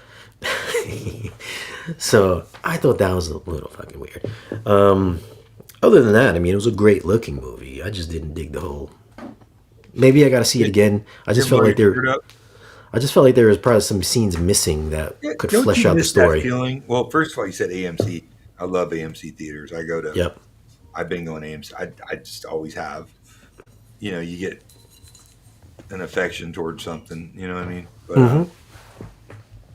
So I thought that was a little fucking weird. Other than that, I mean, it was a great looking movie. I just didn't dig the whole. Maybe I got to see it again. Get Marty teared up. I just felt like there was probably some scenes missing that Yeah, could don't flesh you out the miss that story. feeling? Well, first of all, you said AMC. I love AMC theaters. I go to. Yep. I've been going to AMC. I just always have. You know, you get an affection towards something. You know what I mean? But Mm-hmm.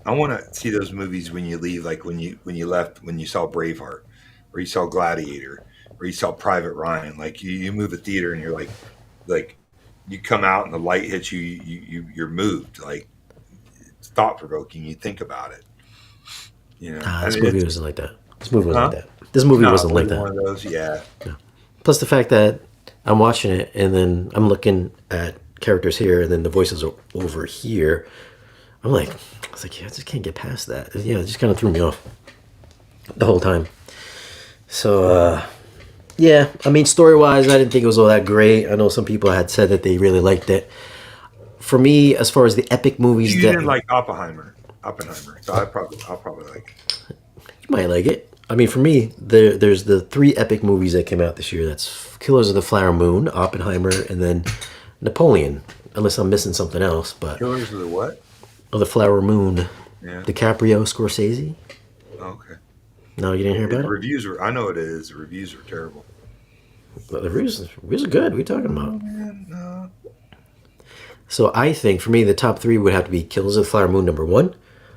I want to see those movies when you leave, like when you left, when you saw Braveheart, or you saw Gladiator, or you saw Private Ryan. Like you move a theater and you're like you come out and the light hits you, you're moved. Like it's thought provoking. You think about it. You know, Ah, I this mean, movie it's wasn't like that. This movie wasn't huh? like that. This movie No, it wasn't like wasn't that. one of those. Yeah, Plus the fact that I'm watching it and then I'm looking at characters here and then the voices are over here. I was like, yeah, I just can't get past that. Yeah, it just kind of threw me off the whole time. So, yeah, I mean, story wise, I didn't think it was all that great. I know some people had said that they really liked it. For me, as far as the epic movies you that didn't like Oppenheimer. So I'll probably like it. you might like it. I mean, for me, there's the three epic movies that came out this year. That's Killers of the Flower Moon, Oppenheimer, and then Napoleon. Unless I'm missing something else, but Killers of the what? of the Flower Moon, Yeah. DiCaprio, Scorsese. Okay. No, you didn't hear The about it. reviews were. I know what it is. The reviews are terrible. But the reviews are good. What are you talking about? Man, no. So I think for me, the top three would have to be Killers of the Flower Moon number one,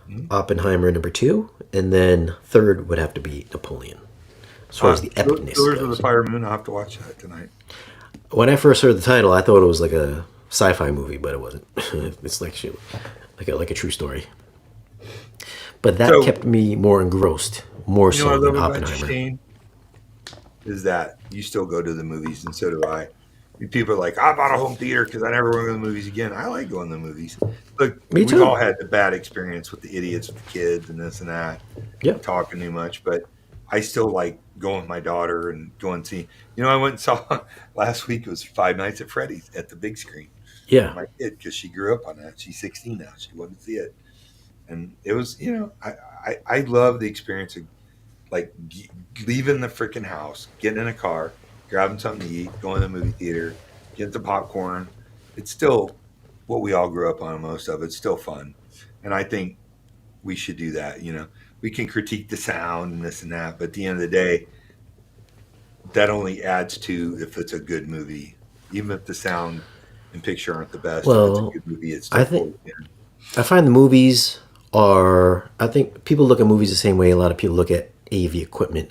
Hmm? Oppenheimer number two, and then third would have to be Napoleon. As far as the epicness Killers of the goes. Fire Moon. I'll have to watch that tonight. When I first heard the title, I thought it was like a sci-fi movie, but it wasn't. It's like shit, like a true story. But that So kept me more engrossed, more you know what I so than love about you, Oppenheimer. Shane, is that you still go to the movies, and so do I. People are like, I bought a home theater because I never want to go to the movies again. I like going to the movies. Look, Me we've all too. had the bad experience with the idiots with the kids and this and that, Yeah, talking too much. But I still like going with my daughter and going and see. You know, I went and saw last week. It was Five Nights at Freddy's at the big screen. yeah. My kid, because she grew up on that. She's 16 now. She wanted to see it, and it was. You know, I love the experience of like leaving the freaking house, getting in a car, grabbing something to eat, going to the movie theater, getting some popcorn. It's still what we all grew up on. Most of it's still fun, and I think we should do that. You know, we can critique the sound and this and that, but at the end of the day, that only adds to if it's a good movie, even if the sound and picture aren't the best. If it's a Well, good movie, it's I still think cool. Yeah. I find the movies are. I think people look at movies the same way a lot of people look at AV equipment.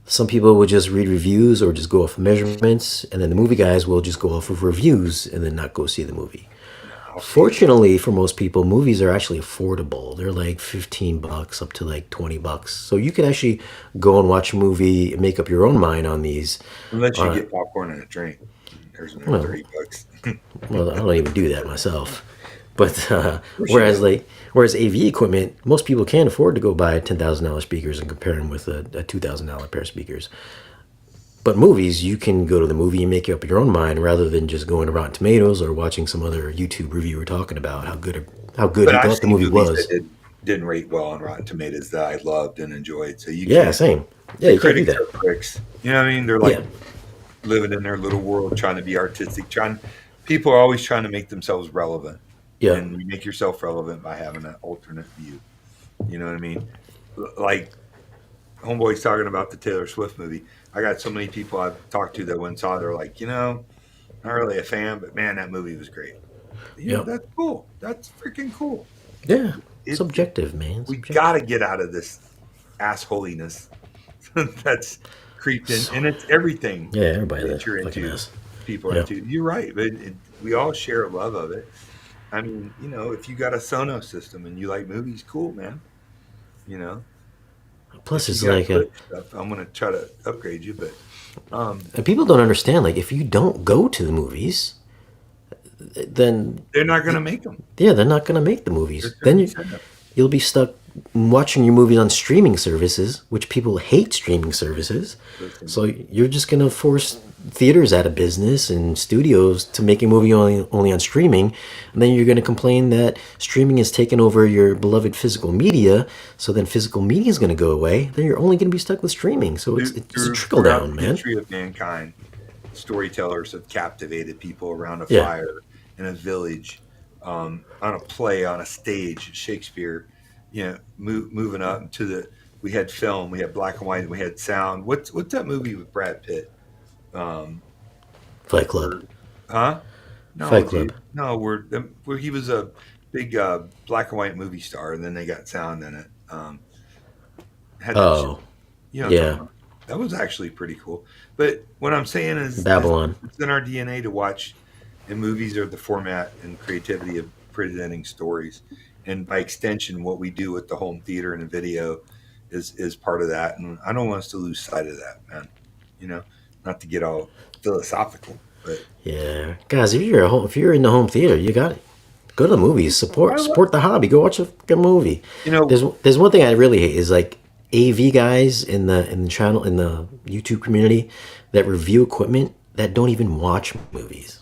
Some people will just read reviews or just go off of measurements, and then the movie guys will just go off of reviews and then not go see the movie. No, I'll see it. Fortunately for most people, movies are actually affordable. They're like $15 up to like $20. So you can actually go and watch a movie and make up your own mind on these. Unless you get popcorn and a drink. There's another Well, $30. well, I don't even do that myself. But Of course you don't. whereas AV equipment, most people can't afford to go buy $10,000 speakers and compare them with a $2,000 pair of speakers. But movies, you can go to the movie and make up your own mind rather than just going to Rotten Tomatoes or watching some other YouTube reviewer talking about how good But he I've thought the seen movie movies that was. didn't rate well on Rotten Tomatoes that I loved and enjoyed. So you Yeah, can't. same. Yeah, The you can't do critics that. are critics. You know what I mean? They're Yeah, like living in their little world, trying to be artistic. Trying. People are always trying to make themselves relevant, yeah. and you make yourself relevant by having an alternate view. You know what I mean? Like Homeboy's talking about the Taylor Swift movie. I got so many people I've talked to that went and saw. They're like, not really a fan, but man, that movie was great. Yep. That's cool. That's freaking cool. Yeah. It Subjective, man. we got Subjective. to get out of this assholiness that's creeped in, So, and it's everything yeah, everybody that that you're fucking into. ass. People are Yeah. into. You're right, but we all share a love of it. I mean, if you got a Sonos system and you like movies, cool, man. You know, Plus, if you it's got like, clip stuff, I'm gonna try to upgrade you, but and people don't understand. Like, if you don't go to the movies, then they're not gonna make them. yeah, they're not gonna make the movies. There's no Then incentive. you'll be stuck watching your movies on streaming services, which people hate streaming services. Listen, So you're just gonna force theaters out of business and studios to make a movie only on streaming, and then you're gonna complain that streaming has taken over your beloved physical media. So then physical media is gonna go away. Then you're only gonna be stuck with streaming. So it's a trickle throughout down, the man. history of mankind, storytellers have captivated people around a Yeah. fire in a village, on a play, on a stage, Shakespeare, moving up to we had film, we had black and white, we had sound. What's that movie with Brad Pitt? Um, Fight Club. where, huh? No, Fight Club. dude. No, where he was a big black and white movie star, and then they got sound in it. Had that shit. Oh, You know what I'm talking yeah. about? That was actually pretty cool. But what I'm saying is Babylon. it's in our DNA to watch, and movies are the format and creativity of presenting stories. And by extension, what we do with the home theater and the video is part of that. And I don't want us to lose sight of that, man. You know, not to get all philosophical, but Yeah, guys, if you're in the home theater, you got it. Go to the movies. I love, Support the hobby. Go watch a fucking movie. you know, There's one thing I really hate is like AV guys in the channel in the YouTube community that review equipment that don't even watch movies.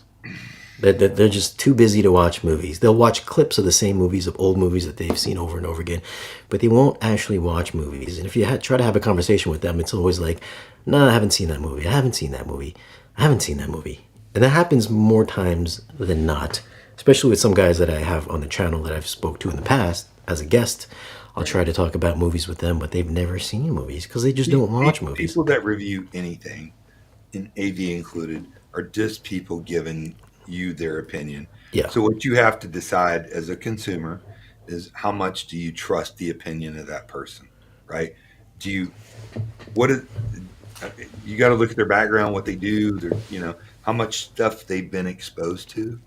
They're just too busy to watch movies. They'll watch clips of the same movies, of old movies that they've seen over and over again, but they won't actually watch movies. And if you try to have a conversation with them, it's always like, "No, I haven't seen that movie. I haven't seen that movie. I haven't seen that movie." And that happens more times than not, especially with some guys that I have on the channel that I've spoke to in the past as a guest. I'll right. try to talk about movies with them, but they've never seen movies because they just don't watch movies. People that review anything, in AV included, are just people giving you their opinion. Yeah, So what you have to decide as a consumer is how much do you trust the opinion of that person, right? Do you what is you got to look at their background, what they do, how much stuff they've been exposed to.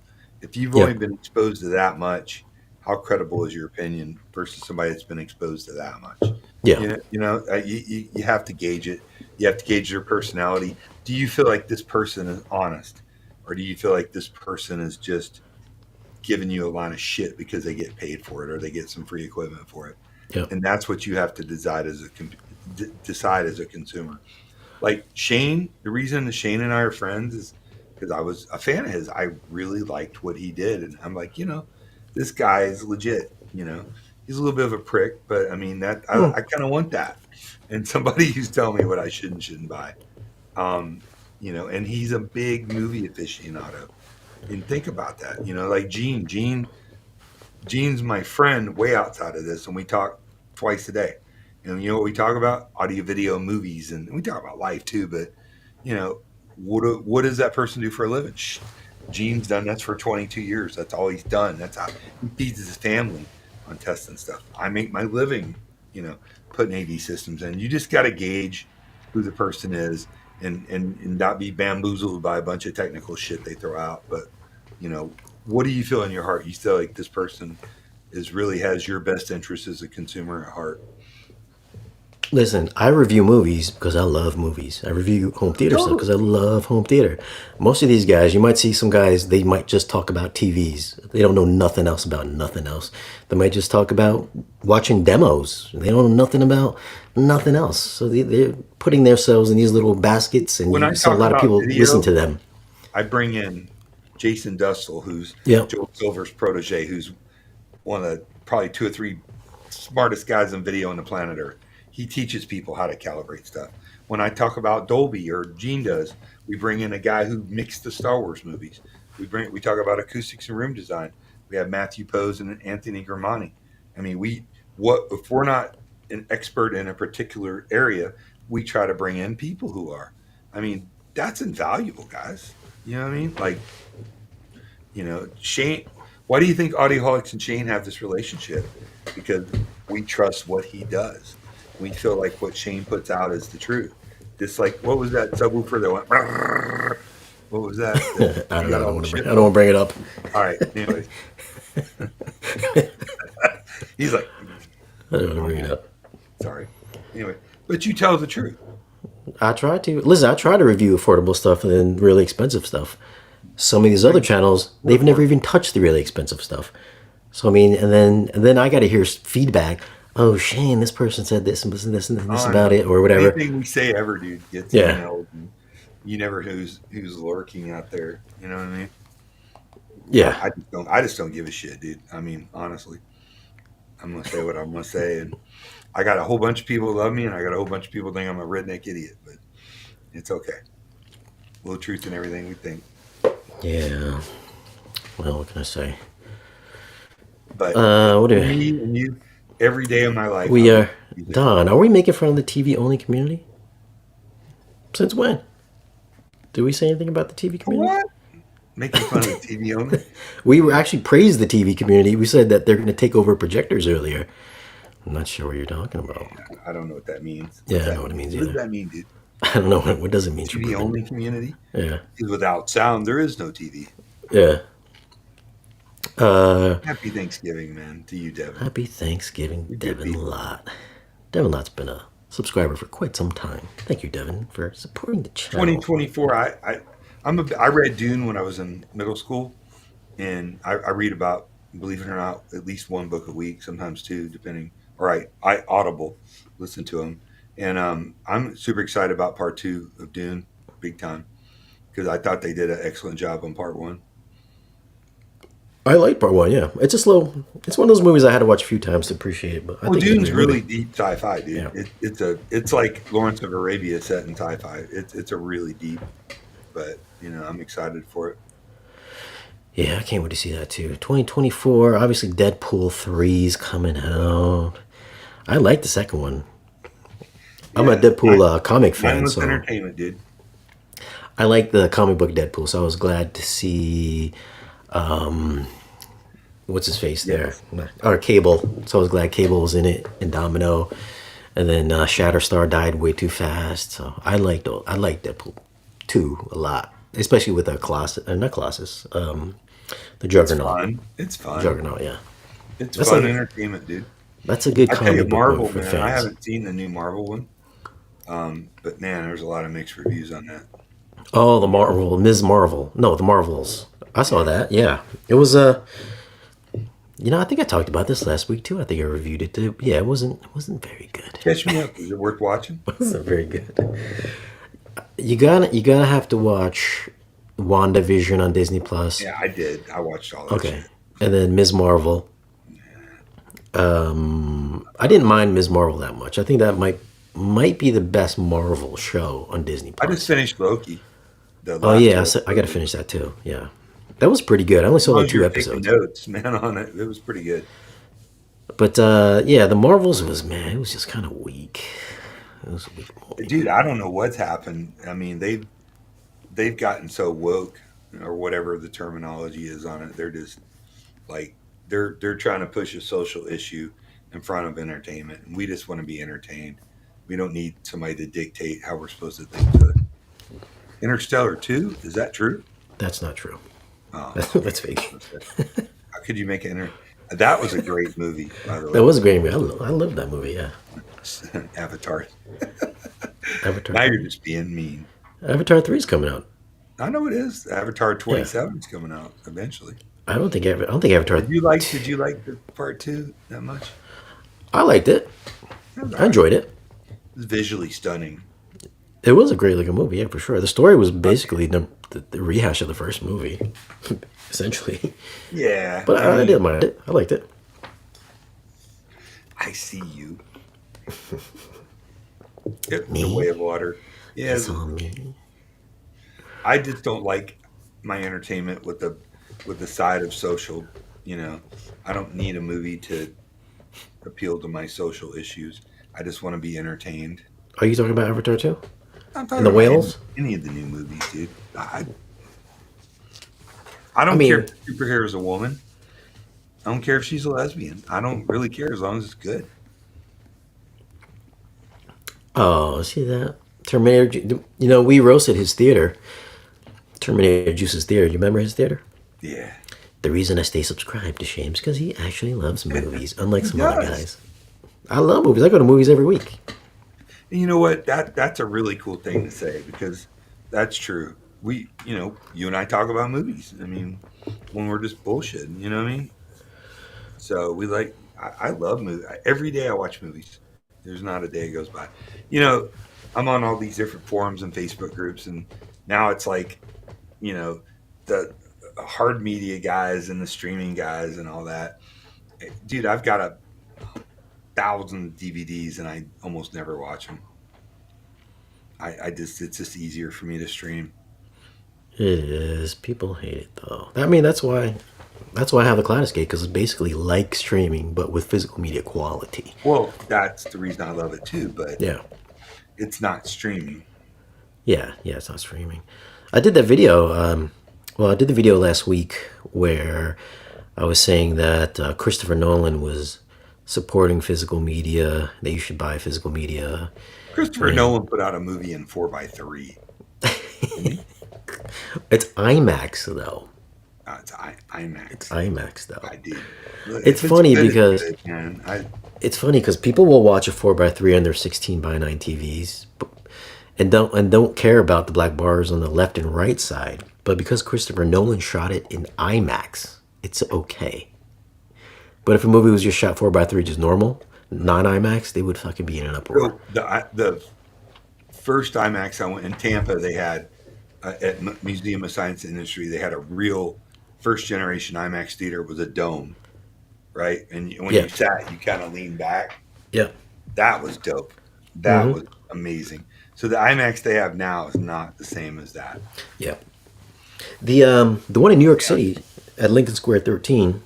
If you've yeah, only been exposed to that much, how credible is your opinion versus somebody that's been exposed to that much? yeah. You have to gauge it. You have to gauge their personality. Do you feel like this person is honest, or do you feel like this person is just giving you a line of shit because they get paid for it or they get some free equipment for it? Yep. And that's what you have to decide as a consumer. Like Shane, the reason that Shane and I are friends is because I was a fan of his. I really liked what he did, and I'm like, this guy is legit. He's a little bit of a prick, but I mean that I kind of want that. And somebody who's telling me what I should and shouldn't buy. And he's a big movie aficionado. And think about that. Like Gene's my friend way outside of this, and we talk twice a day. And you know what we talk about? Audio, video, movies, and we talk about life too. But what does that person do for a living? Gene's done this for 22 years. That's all he's done. That's how he feeds his family on testing stuff. I make my living, putting AV systems in. You just got to gauge who the person is and not be bamboozled by a bunch of technical shit they throw out. But, what do you feel in your heart? You feel like this person really has your best interest as a consumer at heart. Listen, I review movies because I love movies. I review home theater stuff because I love home theater. Most of these guys, you might see some guys, they might just talk about TVs. They don't know nothing else about nothing else. They might just talk about watching demos. They don't know nothing about nothing else. So they're putting themselves in these little baskets, and When I you saw a talk lot of about people video, listen to them. I bring in Jason Dustle, who's Yeah. Joel Silver's protege, who's one of the probably 2 or 3 smartest guys in video on the planet Earth. He teaches people how to calibrate stuff. When I talk about Dolby, or Gene does, we bring in a guy who mixed the Star Wars movies. We talk about acoustics and room design. We have Matthew Pose and Anthony Gramani. I mean, if we're not an expert in a particular area, we try to bring in people who are. I mean, that's invaluable, guys. You know what I mean? Like, Shane. Why do you think Audioholics and Shane have this relationship? Because we trust what he does. We feel like what Shane puts out is the truth. Just like, what was that subwoofer that went? Brrr? What was that? I don't know. I don't want to bring it up. All right. Anyways, he's like, I don't want to bring it up. Sorry. Anyway, but you tell the truth. I try to. Listen, I try to review affordable stuff and then really expensive stuff. Some of these other channels, they've never even touched the really expensive stuff. So, I mean, and then I got to hear feedback. Oh, Shane, this person said this and this and this and this about it, or whatever. Anything we say ever, dude, gets emailed. And you never know who's lurking out there. You know what I mean? Yeah. I just don't give a shit, dude. I mean, honestly, I'm gonna say what I'm gonna say, and I got a whole bunch of people who love me, and I got a whole bunch of people think I'm a redneck idiot, but it's okay. A little truth in everything we think. Yeah. Well, what can I say? But what do me and you, every day of my life, we are? Don, are we making fun of the TV only community? Since when? Did we say anything about the TV community? What? Making fun of the TV only? We were actually praised the TV community. We said that they're going to take over Projectors earlier. I'm not sure what you're talking about. I don't know what that means. I don't know what it means either. What does that mean, dude? I don't know what does it mean. TV only community? Yeah. Without sound, there is no TV. Yeah. Happy Thanksgiving, man, to you, Devin. Happy Thanksgiving, Devin Lott. Devin Lott's been a subscriber for quite some time. Thank you, Devin, for supporting the channel. 2024. I read Dune when I was in middle school, and I read about, believe it or not, at least one book a week, sometimes 2, depending. Or I audible, listen to them, and I'm super excited about part 2 of Dune, big time, because I thought they did an excellent job on part 1. I like part 1, yeah. It's one of those movies I had to watch a few times to appreciate it. But I think Dune's really deep sci-fi, dude. Yeah. It's like Lawrence of Arabia set in sci-fi. It's a really deep, but I'm excited for it. Yeah, I can't wait to see that too. 2024, obviously Deadpool 3's coming out. I like the second one. I'm a Deadpool comic fan. Mine was entertainment, dude. I like the comic book Deadpool, so I was glad to see what's his face there? Or Cable. So I was glad Cable was in it, and Domino. And then Shatterstar died way too fast. So I like Deadpool 2 a lot. Especially with the Colossus. The Juggernaut. It's fun. Juggernaut, yeah. It's fun entertainment, dude. That's a good comic book Marvel, for man. fans. I haven't seen the new Marvel one. But man, there's a lot of mixed reviews on that. Oh, the Marvel, Ms. Marvel. No, the Marvels. I saw that. Yeah, it was I think I talked about this last week too. I think I reviewed it too. Yeah, it wasn't very good. Catch me up. Is it worth watching? It wasn't very good. You gotta have to watch WandaVision on Disney Plus. Yeah, I did. I watched all that. Okay, and then Ms. Marvel. I didn't mind Ms. Marvel that much. I think that might be the best Marvel show on Disney Plus. I just finished Loki. Oh yeah, I got to finish that too. Yeah, that was pretty good. I only saw like 2 episodes. Notes, man, on it. It was pretty good. But yeah, the Marvels it was just kind of weak. It was a weak movie. Dude, I don't know what's happened. I mean, they've gotten so woke or whatever the terminology is on it. They're just like they're trying to push a social issue in front of entertainment, and we just want to be entertained. We don't need somebody to dictate how we're supposed to think to it. Interstellar 2, is that true? That's not true. Oh, okay. That's fake. How could you make it That was a great movie, by the That way. was a great movie. I loved that movie. Yeah. Avatar. Avatar Now you're 3. just being mean. Avatar 3 is coming out. I know it is. Avatar Yeah. 27 is coming out eventually. I don't think Avatar. Did you like the part 2 that much? I liked it. It was all I right. enjoyed it. It's visually stunning. It was a great looking movie, yeah, for sure. The story was basically the rehash of the first movie, essentially. Yeah. But I didn't mind it. I liked it. I see you. The Me? Way of Water. Yeah. It's on me. I just don't like my entertainment with the side of social. I don't need a movie to appeal to my social issues. I just want to be entertained. Are you talking about Avatar 2? I'm And the talking about whales? any of the new movies, dude. I I don't mean, care if the superhero is a woman. I don't care if she's a lesbian. I don't really care as long as it's good. oh, see that? Terminator, we roasted his theater. Terminator Juice's theater. You remember his theater? Yeah. The reason I stay subscribed to Shames because he actually loves movies, unlike He some other does. guys. I love movies. I go to movies every week. And you know what? That's a really cool thing to say because that's true. You and I talk about movies. I mean, when we're just bullshitting, you know what I mean? So I love movies. Every day I watch movies. There's not a day goes by. You know, I'm on all these different forums and Facebook groups, and now it's like, the hard media guys and the streaming guys and all that. Dude, I've got 1,000 DVDs and I almost never watch them. It's just easier for me to stream. It is. People hate it though. I mean, that's why I have the Kaleidescape because it's basically like streaming but with physical media quality. Well, that's the reason I love it too, but Yeah. it's not streaming. Yeah, it's not streaming. I did that video. I did the video last week where I was saying that Christopher Nolan was supporting physical media, that you should buy physical media. Christopher And Nolan put out a movie in 4:3. it's IMAX though. It's IMAX. IMAX though. I do. It's If it's funny good, it's because good, man. it's funny because people will watch a 4:3 on their 16:9 TVs, and don't care about the black bars on the left and right side. But because Christopher Nolan shot it in IMAX, it's okay. But if a movie was just shot 4:3, just normal, non IMAX, they would fucking be in an uproar. So the first IMAX I went in Tampa, they had at Museum of Science and Industry, they had a real first generation IMAX theater. It was a dome, right? And when Yeah, you sat, you kind of leaned back. yeah. That was dope. That Hmm. was amazing. So the IMAX they have now is not the same as that. Yeah. The one in New York City at Lincoln Square 13.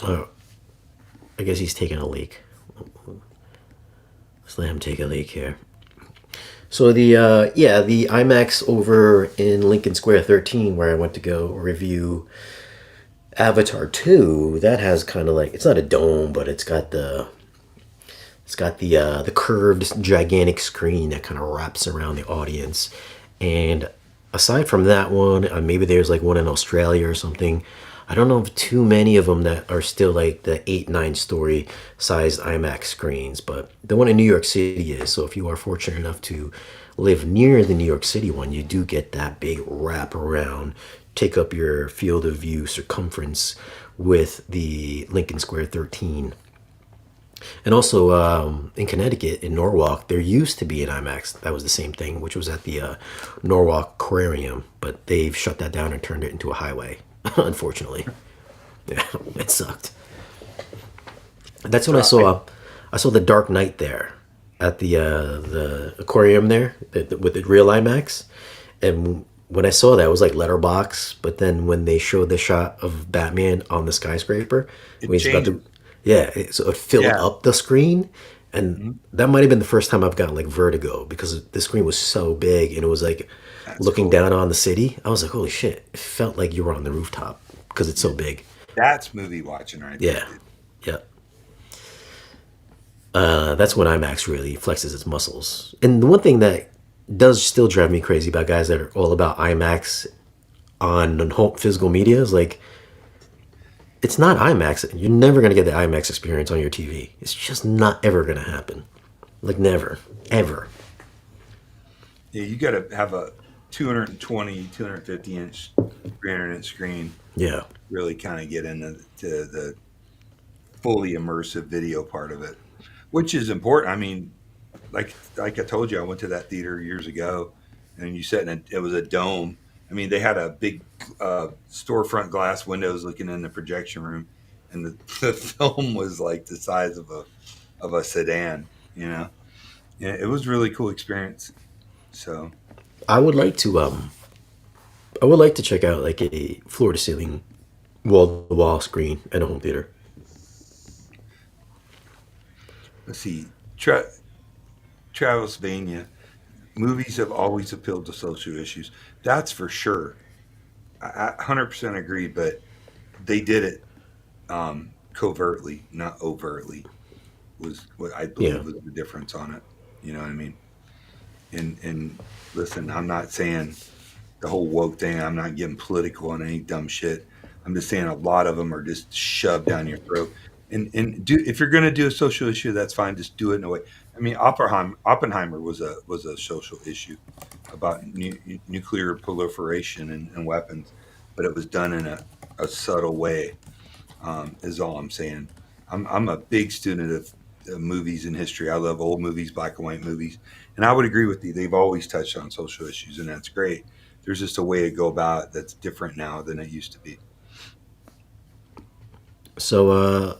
Oh, I guess he's taking a leak. Let's let him take a leak here. So the IMAX over in Lincoln Square 13 where I went to go review Avatar 2, that has kind of like, it's not a dome, but it's got the curved gigantic screen that kind of wraps around the audience. And aside from that one, maybe there's like one in Australia or something. I don't know of too many of them that are still like the 8-9 story sized IMAX screens, but the one in New York City is. So if you are fortunate enough to live near the New York City one, you do get that big wrap around, take up your field of view circumference with the Lincoln Square 13. And also in Connecticut, in Norwalk, there used to be an IMAX that was the same thing, which was at the Norwalk Aquarium, but they've shut that down and turned it into a highway, unfortunately. Yeah, it sucked. That's when I saw the Dark Knight there at the aquarium there with the real IMAX, and when I saw that, it was like letterbox. But then when they showed the shot of Batman on the skyscraper, It when he's about changed. to, yeah, so it filled Yeah. up the screen, And Mhm. that might have been the first time I've gotten like vertigo because the screen was so big and it was like That's looking cool. down on the city. I was like, holy shit! It felt like you were on the rooftop because it's Yeah. so big. That's movie watching right there, Yeah, dude. yeah. That's when IMAX really flexes its muscles. And the one thing that does still drive me crazy about guys that are all about IMAX on home physical media is like it's not IMAX. You're never gonna get the IMAX experience on your TV. It's just not ever gonna happen. Like never, ever. Yeah, you got to have a 220, 250-inch, 300-inch screen. Yeah. Really kind of get into the fully immersive video part of it, which is important. I mean, like I told you, I went to that theater years ago, and you sat in it was a dome. I mean, they had a big storefront glass windows looking in the projection room, and the film was like the size of a sedan. You know, yeah, it was a really cool experience. So I would like to I would like to check out like a floor to ceiling wall to wall screen at a home theater. let's see, Travelsvania movies have always appealed to social issues. That's for sure. I 100% agree, but they did it covertly, not overtly. Was what I Yeah. believe was the difference on it. You know what I mean? And listen, I'm not saying the whole woke thing. I'm not getting political on any dumb shit. I'm just saying a lot of them are just shoved down your throat. And do if you're going to do a social issue, that's fine. Just do it in a way. I mean, Oppenheimer was a social issue about nuclear proliferation and weapons, but it was done in a subtle way. Is all I'm saying. I'm a big student of movies and history. I love old movies, black and white movies, and I would agree with you. They've always touched on social issues, and that's great. There's just a way to go about it that's different now than it used to be. So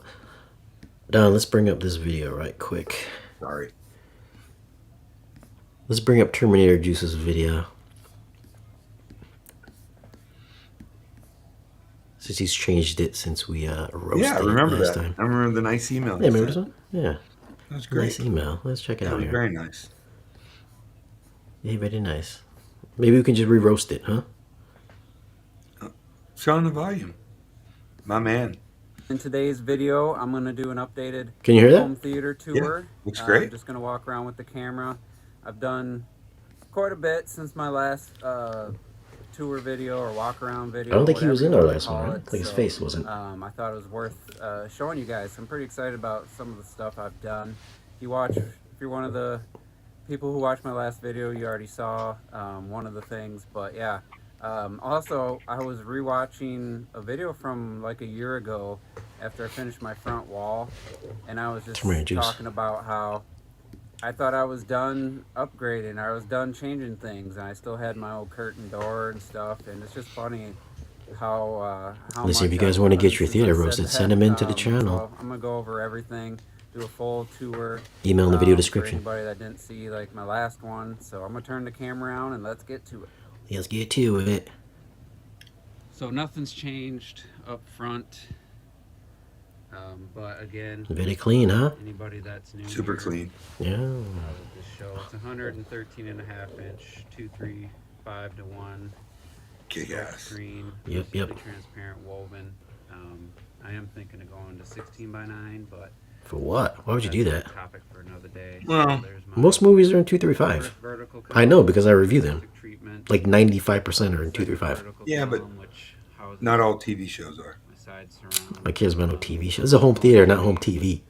Don, let's bring up this video right quick. Sorry. Let's bring up Terminator Juice's video. Since he's changed it since we roasted Yeah, I it remember last that. time. I remember the nice email. Yeah, you remember this sent. one? Yeah. That was Nice great. email. Let's check it That out was here. very nice. Yeah, very nice. Maybe we can just re-roast it, huh? Turn on the volume, my man. In today's video, I'm going to do an updated Can you hear that? home theater tour. Looks I'm great. just going to walk around with the camera. I've done quite a bit since my last tour video or walk around video. I don't think he was in our whatever you last one, wanna right? call it. Like his face wasn't. I thought it was worth showing you guys. I'm pretty excited about some of the stuff I've done. If you're one of the people who watched my last video, you already saw one of the things. But yeah, also I was rewatching a video from like a year ago after I finished my front wall, and I was just Terminator Juice. talking about how I thought I was done upgrading. I was done changing things, and I still had my old curtain door and stuff. And it's just funny how Listen, if much you guys I've want to done get your since I theater said roasted, that. send them into the So channel. I'm gonna go over everything, do a full tour. Email in the video For description. anybody that didn't see like my last one, so I'm gonna turn the camera around and let's get to it. Let's get to it. So nothing's changed up front, but again, Very clean, huh? anybody that's new Super here, clean. Yeah. I would just show it's 113 and a half inch 235 to 1 Kick ass. screen. Yep, completely yep. transparent woven. I am thinking of going to 16 by 9, but For what? Why would you do that's that? a topic for another day. Well, there's my Most movies are in 235. vertical I know column, because I review them. plastic treatment, Like 95% are in second 235. vertical Yeah, but column, which houses not all TV shows are. my side surround. My kids about no TV show. This is a home theater, not home TV.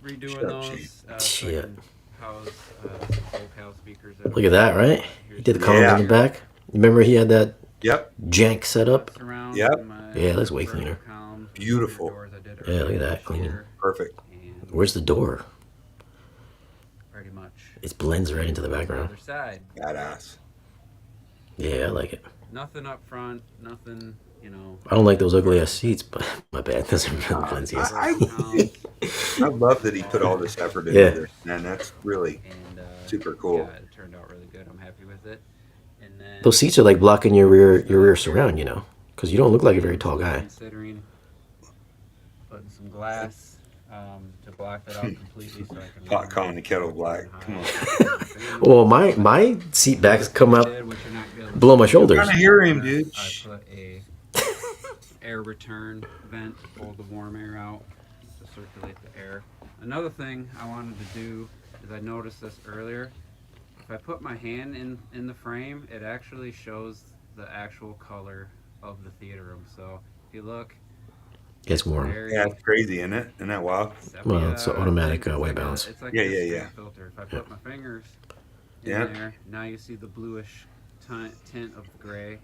Redoing Shut up, those Shane. so I Shit. can house some Vocal speakers. Look at that, right? He did the column Yeah. in the back. Remember he had that Yep. jank setup? Surround Yep. in my Yeah, that's way vertical cleaner. column. Beautiful. Doors I did Yeah, look at earlier that, this clean. year, Perfect. and Where's the door? pretty much It blends right into the the background. other side. Badass. Yeah, I like it. Nothing up front, nothing, you know. I don't like those ugly ass seats, but my bad. That's really blends easy. I love that he put all this effort into Yeah. this, man. That's really And super cool. yeah, it turned out really good. I'm happy with it. And then Those seats are like blocking your rear surround, you know, because you don't look like a very tall guy. considering putting some glass to block that out completely so I can Pot calling the kettle black. Come on. Well, my seat backs come up Which you're not gonna below my see. shoulders. Trying to hear him, dude. I put a air return vent to pull the warm air out to circulate the air. Another thing I wanted to do is I noticed this earlier. If I put my hand in the frame, it actually shows the actual color of the theater room. So if you look, Gets warm. very Yeah, it's crazy, isn't it? Isn't that wild? Well, it's an sepia, automatic it's white like balance. It's like Yeah, this yeah, screen yeah. filter. If I put my fingers in Yeah. there, now you see the bluish tint of gray.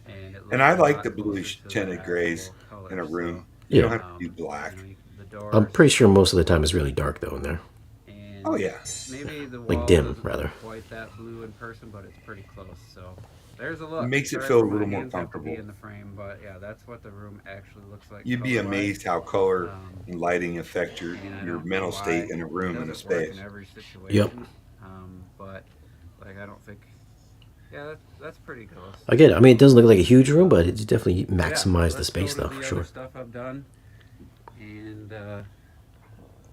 And, it And I looks a like lot the closer bluish to the tinted grays actual color. in a room. So, You don't Yeah. have to do black. you know, the doors, I'm pretty sure most of the time it's really dark though in there. and Oh, yeah. maybe the Like wall dim, doesn't rather. look quite that blue in person, but it's pretty close. So there's a look. It makes it Sorry feel a for my little more hands have to be comfortable. in the frame, but yeah, that's what the room actually looks like. You'd be color-wise. amazed how color Um, and lighting affect your and I your don't know mental why state in a it room and a doesn't work space. in every situation. Yep. But like I don't think. Yeah, that's pretty close. Again, I mean, it doesn't look like a huge room, but it's definitely Yeah, maximized the let's space go to though, for the sure. other stuff I've done, and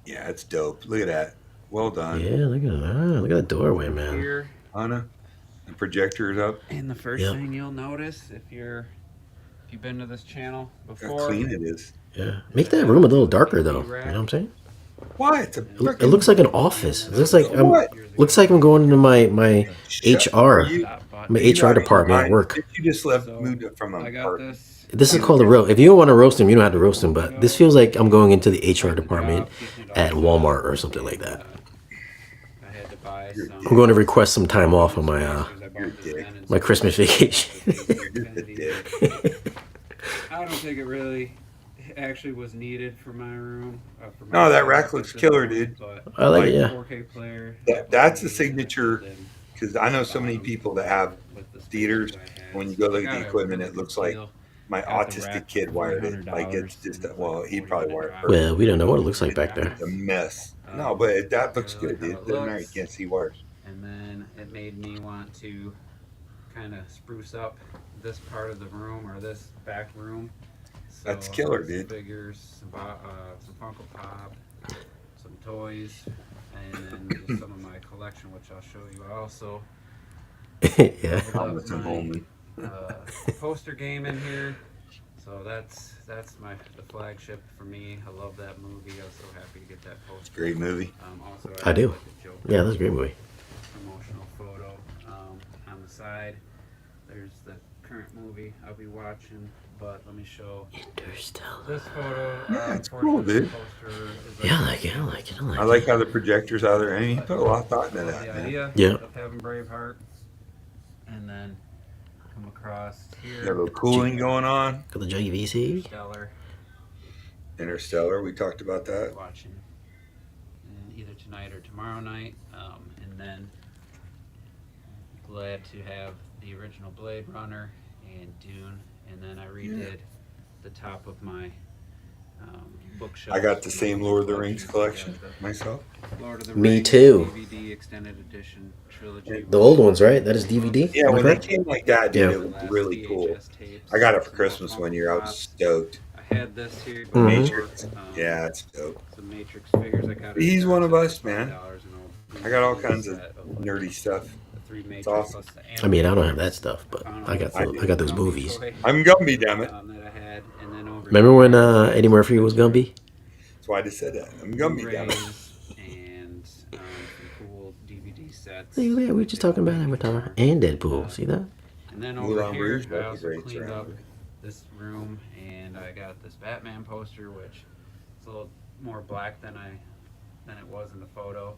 Yeah, it's dope. Look at that. Well done. Yeah, look at that. Look at the doorway, man. here. Anna, the projector's up. And the first Yep. thing you'll notice if you've been to this channel How before, clean it is. Yeah, make that room a little darker though. You know what I'm saying? Why? It's a It looks like an office. It What? looks like I'm going into my Shut- HR. are you- stop button. My you HR out of your department at mind? work. If you just left, So, moved it from I a got park. this. This is called a roast. If you don't want to roast him, you don't have to roast him. But this feels like I'm going into the HR department at Walmart or something like that. I had to buy You're some. I'm going to request some time off on my You're a dick. my Christmas vacation. You're a dick. I don't think it really actually was needed for my room. For my No, that setup rack at looks this killer, point, dude. but I like it. Yeah. 4K player. That's a signature, because I know so many people that have theaters. When you go look at the equipment, it looks like my autistic kid wired it. Like it's just, well, he probably wired it perfect. Well, we don't know what it looks like back there. It's a mess. No, but that looks good, dude. Doesn't matter. You can't see wires. And then it made me want to kind of spruce up this part of the room or this back room. So That's killer, some dude. Figures, some Funko Pop, some toys, and then just some of my collection, which I'll show you. I also Yeah. Thomas and Holman. poster game in here. So that's the flagship for me. I love that movie. I was so happy to get that poster. Great movie. Also, I do. have the Joker Yeah, that's a great movie. promotional photo on the side. There's the current movie I'll be watching. But let me show Interstellar. this photo. Yeah, it's cool, dude. Yeah, I like it. I like it. I like I it. like how the projector's out there. I mean, he put a lot of thought into The that, man. idea Yeah. of having Braveheart, and then come across You have a here. little cooling going on. Got the JVC. Stellar Interstellar, we talked about that. watching either tonight or tomorrow night, and then glad to have the original Blade Runner and Dune, and then I redid the top of my bookshelf. I got the same Lord of the Rings collection myself. Lord of the Me Rings too. DVD extended edition trilogy. The old ones, right? That is DVD. Yeah, Am I when they correct? came like that, dude, Yeah. it was really cool. I got it for Christmas one year. I was stoked. I had this here. Mhm. Matrix. Yeah, it's dope. Some Matrix figures. I got. He's one of us, man. $5 an old I got all kinds of set nerdy stuff. the 3 Matrix awesome. plus the I mean, I don't have that stuff, but I got those Gumby movies. toy, I'm Gumby, damn it. that I had, and then over Remember when Eddie Murphy was Gumby? That's why I just said that. I'm Gumby, damn it. Blu-rays and some cool DVD sets. See, yeah, we were just talking about Avatar and Deadpool. See that? And then Moulin over here, Rouge, I that's also great cleaned up surround. this room, and I got this Batman poster, which is a little more black than it was in the photo.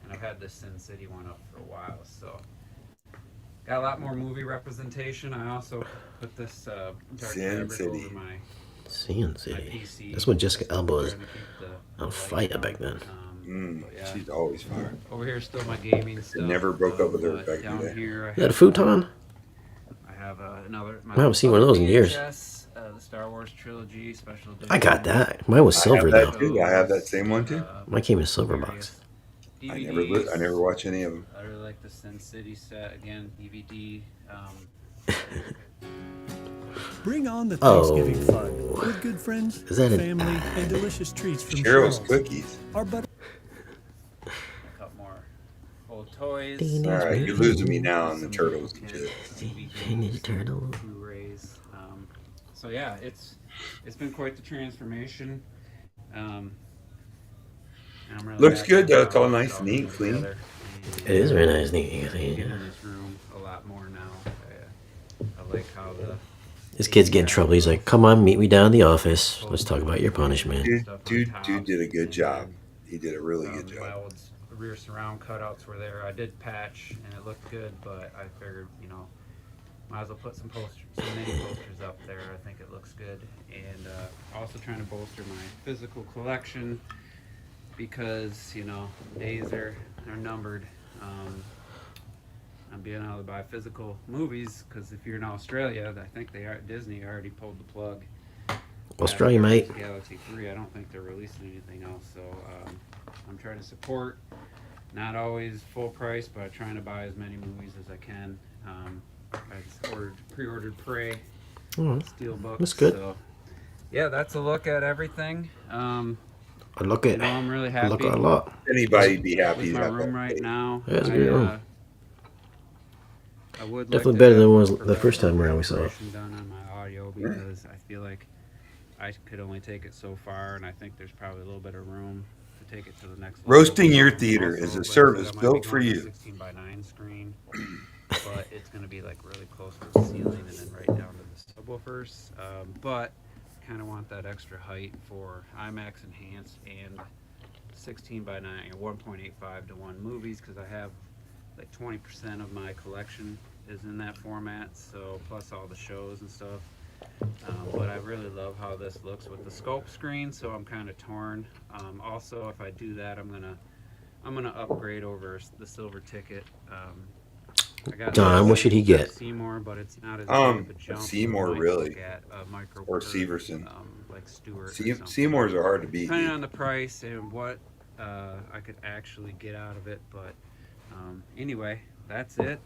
And I've had this Sin City one up for a while, so got a lot more movie representation. I also put this dark Sin fabric City. over my Sin City. PC. That's when Jessica Alba was Trying to keep the on light fire down. back then. But yeah. She's always fire. Over here, still my gaming stuff. never broke up with her but back in down the day. here, I You got a have, futon? I have another. I haven't seen one of those in years. VHS, the Star Wars trilogy special edition. I got that. Mine was silver I have though. that too. I have that same one too. Mine came in a silver box. I never watch any of them. I really like the Sin City set again. DVD. Bring on the Thanksgiving fun Oh, with good friends, is that an family, and ad? delicious treats from Cheryl's Cheryl's. cookies. Our butter. A couple more old toys. All right, you're losing me now on the Some turtles Ninja and shit. Ninja Turtle. Blu-rays. So yeah, it's been quite the transformation. And I'm really Looks happy good with though. how It's all it nice and neat, came clean. together. It is very nice. Neat. I get in this room a lot more now. I like how the This kid's getting in trouble. He's like, "Come on, meet me down in the office. Let's talk about your punishment." Dude did a good job. He did a really good My job. old rear surround cutouts were there. I did patch and it looked good, but I figured, might as well put some mini posters up there. I think it looks good. And also trying to bolster my physical collection because, days are numbered. I'm being able to buy physical movies because if you're in Australia, I think Disney already pulled the plug. Australia, mate. Galaxy 3, I don't think they're releasing anything else. So I'm trying to support, not always full price, but trying to buy as many movies as I can. I just pre-ordered Prey Steelbook. That's good. So, yeah, that's a look at everything. I look at. I'm really I happy. look at a lot. Anybody'd be happy with to my have room that. right now. Yeah, it's a good room. I would Definitely like to better than have it was more the first time around we saw it. calibration done on my audio because I feel like I could only take it so far, and I think there's probably a little bit of room to take it to the next level. Roasting your theater is a like I said, service I might built be for going to you. 16 by 9 screen, but it's going to be like really close to the ceiling and then right down to the subwoofers. But kind of want that extra height for IMAX enhanced and 16 by 9 or 1.85 to 1 movies because I have like 20% of my collection is in that format, so plus all the shows and stuff. But I really love how this looks with the sculpt screen, so I'm kind of torn. Also, if I do that, I'm gonna upgrade over the silver ticket. I got Don, what should he get? Seymour, but it's not as big of a jump. Seymour, so I might really. look at a micro Or curve, Severson. like Stewart. or something. Seymours are hard to beat. Depending Dude. on the price and what I could actually get out of it, but anyway, that's it.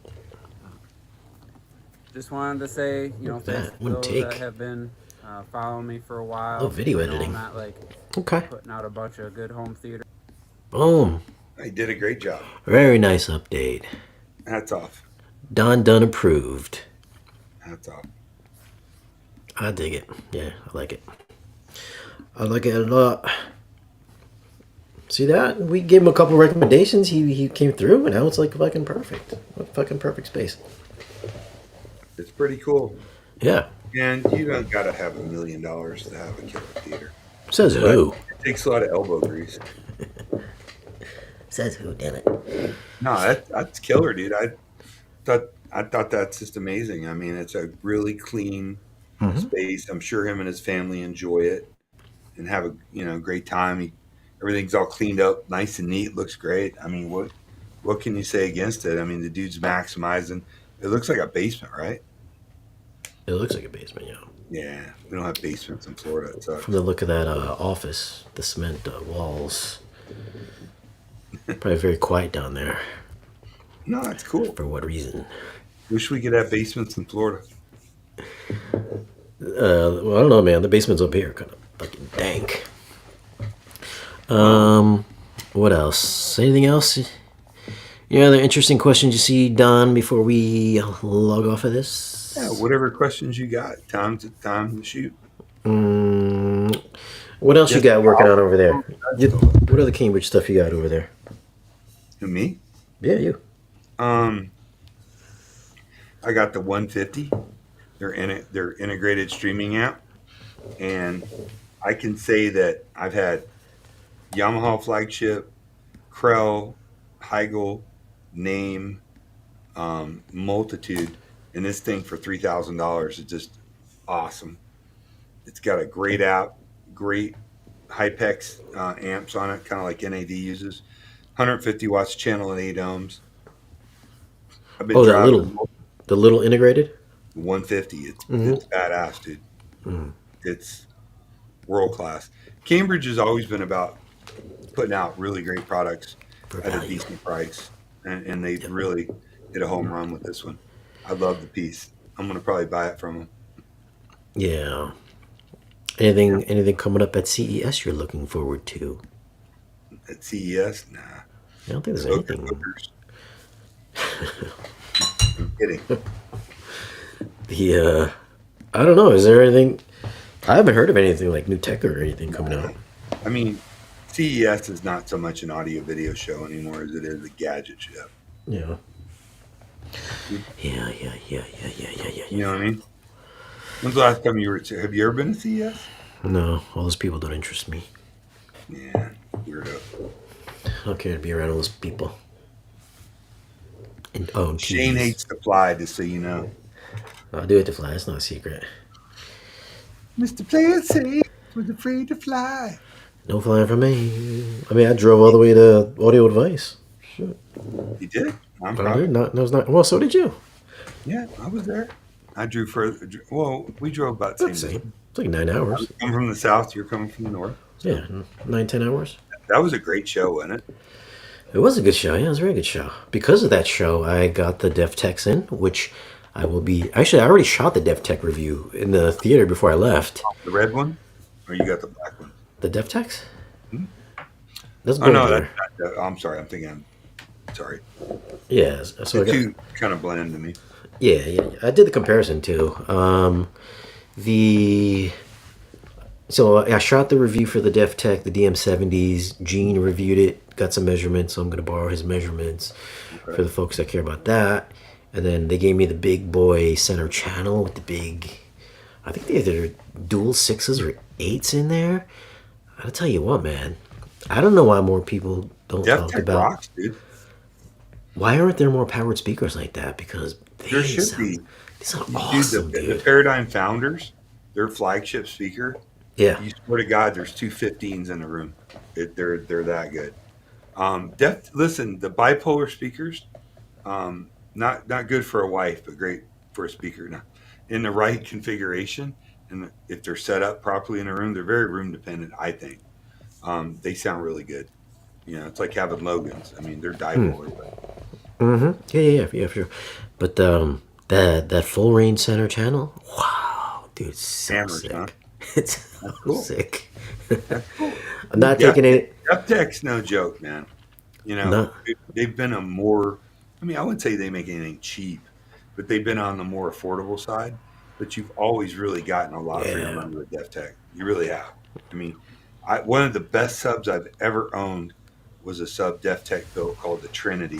Just wanted to say, thanks that. to One those take. that have been following me for a while. Oh, video You know, editing. I'm not like Okay. putting out a bunch of good home theater. Boom. He did a great job. Very nice update. Hats off. Don Dunn approved. Hats off. I dig it. Yeah, I like it. I like it a lot. See that? We gave him a couple recommendations. He came through, and now it's like fucking perfect. A fucking perfect space. It's pretty cool. Yeah. And you don't gotta have $1 million to have a killer theater. Says who? It takes a lot of elbow grease. Says who? Damn it. No, that's killer, dude. I thought that's just amazing. I mean, it's a really clean space. I'm sure him and his family enjoy it and have a great time. Everything's all cleaned up, nice and neat. Looks great. I mean, what can you say against it? I mean, the dude's maximizing. It looks like a basement, right? It looks like a basement, yeah. Yeah, we don't have basements in Florida. It sucks. From the look of that office, the cement walls. Probably very quiet down there. No, that's cool. For what reason? Wish we could have basements in Florida. Well, I don't know, man. The basements up here are kind of fucking dank. What else? Anything else? Any other interesting questions you see, Don, before we log off of this? Yeah, whatever questions you got. Time to shoot. What else you got working on over there? What other Cambridge stuff you got over there? Who, me? Yeah, you. I got the 150. Their integrated streaming app, and I can say that I've had Yamaha flagship, Krell, Heigl, Name, Multitude, and this thing for $3,000 is just awesome. It's got a great app, great Hypex amps on it, kind of like NAD uses. 150 watts channel and 8 ohms. I've been driving the little integrated 150. It's badass, dude. It's world class. Cambridge has always been about putting out really great products at a decent price, and they really hit a home run with this one. I love the piece. I'm gonna probably buy it from them. Yeah. Anything coming up at CES you're looking forward to? At CES, nah. I don't think there's Smoker anything. hookers. I'm kidding. The I don't know. Is there anything? I haven't heard of anything like new tech or anything coming out. I mean, CES is not so much an audio video show anymore as it is a gadget show. Yeah. Yeah. You know what I mean? When's the last time you were to? Have you ever been to CES? No, all those people don't interest me. Yeah, weirdo. I don't care to be around all those people. And oh, and Shane TVs. hates to fly, just so you know. I'll do it to fly. It's not a secret. Mr. Player Safe was afraid to fly. No flying for me. I mean, I drove all the way to Audio Advice. Shit. You did? I'm I proud. did not. That was not. Well, so did you. Yeah, I was there. I drew further. Well, we drove about the That's same the distance. same. It's like 9 hours. I'm from the south. You're coming from the north. Yeah, 9-10 hours. That was a great show, wasn't it? It was a good show. Yeah, it was a very good show. Because of that show, I got the Dev Techs in, which I will be. Actually, I already shot the Dev Tech review in the theater before I left. The red one, or you got the black one? The Dev Techs? Hmm? Doesn't Oh go no, together. I'm sorry. I'm thinking. Sorry. Yeah, so I The got, two kind of blend to me. yeah. I did the comparison too. So I shot the review for the Dev Tech, the DM70s. Gene reviewed it, got some measurements, so I'm going to borrow his measurements for the folks that care about that. And then they gave me the big boy center channel with the big, I think they either dual 6s or 8s in there. I'll tell you what, man. I don't know why more people don't Dev talk Tech about. rocks, dude. Why aren't there more powered speakers like that? Because There should sound, be. they sound Dude, awesome, the dude. Paradigm Founders, their flagship speaker. Yeah. You swear to God, there's two 15s in the room. They're that good. Listen, the bipolar speakers, not good for a wife, but great for a speaker. Now, in the right configuration, and if they're set up properly in a room, they're very room dependent. I think they sound really good. You know, it's like having Logans. I mean, they're dipolar. Yeah, for sure. But that full range center channel, wow, dude, it's so Hammers, sick. huh? It's so cool. sick. That's cool. I'm not Yeah. taking it. Dev Tech's no joke, man. You know, No. they've been I wouldn't say they make anything cheap, but they've been on the more affordable side. But you've always really gotten a lot for your Yeah. money with Dev Tech. You really have. I mean, one of the best subs I've ever owned was a sub Dev Tech built called the Trinity.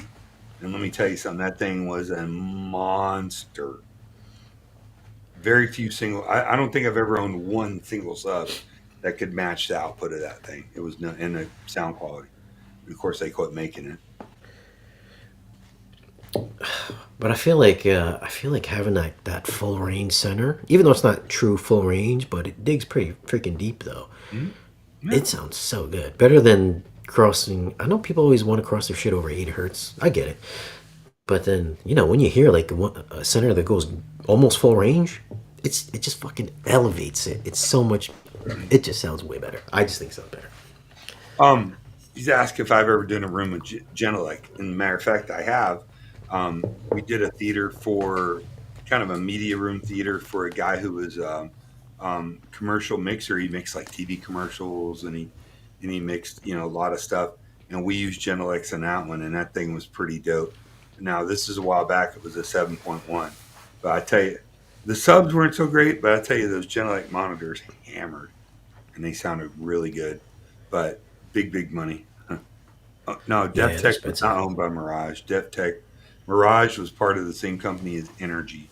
And let me tell you something, that thing was a monster. Very few I don't think I've ever owned one single sub that could match the output of that thing. It was not in the sound quality. And of course, they quit making it. But I feel like having that full range center, even though it's not true full range, but it digs pretty freaking deep though. Yeah. It sounds so good, better than crossing. I know people always want to cross their shit over 8 hertz. I get it, but then when you hear like a center that goes almost full range, it just fucking elevates it. It's so much. It just sounds way better. I just think it sounds better. He's asked if I've ever done a room with Genelec. And matter of fact, I have. We did a theater for kind of a media room theater for a guy who was commercial mixer. He mixed like TV commercials and he mixed a lot of stuff. And we used Genelecs in that one, and that thing was pretty dope. Now this is a while back. It was a 7.1, but I tell you, the subs weren't so great. But I tell you, those Genelec monitors hammered, and they sounded really good. But big money. No, Yeah, Dev it's Tech was expensive. not owned by Mirage. Mirage was part of the same company as Energy,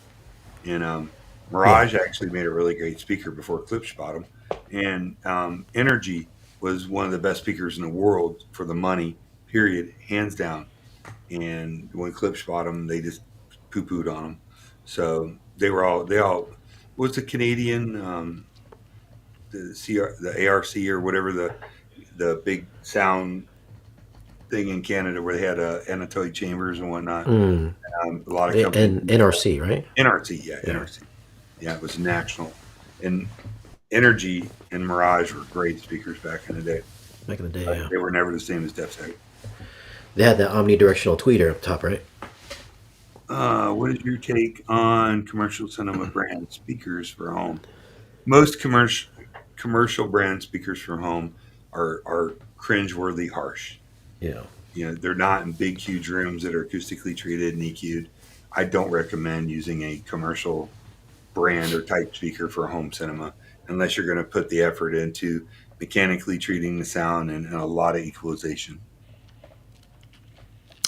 and Mirage actually made a really great speaker before Klipsch bought them. And Energy was one of the best speakers in the world for the money, period, hands down. And when Klipsch bought them, they just poo-pooed on them. So they all was the Canadian, the ARC or whatever the big sound thing in Canada where they had Anatoly chambers and whatnot. A lot of companies. And NRC, right? NRC, yeah, NRC. Yeah, it was national. And Energy and Mirage were great speakers back in the day. Back in the day, yeah. They were never the same as Dev Tech. They had the omnidirectional tweeter up top, right? What is your take on commercial cinema brand speakers for home? most commercial brand speakers for home are cringeworthy harsh. Yeah. You know, they're not in big, huge rooms that are acoustically treated and EQ'd. I don't recommend using a commercial brand or type speaker for home cinema unless you're going to put the effort into mechanically treating the sound and a lot of equalization.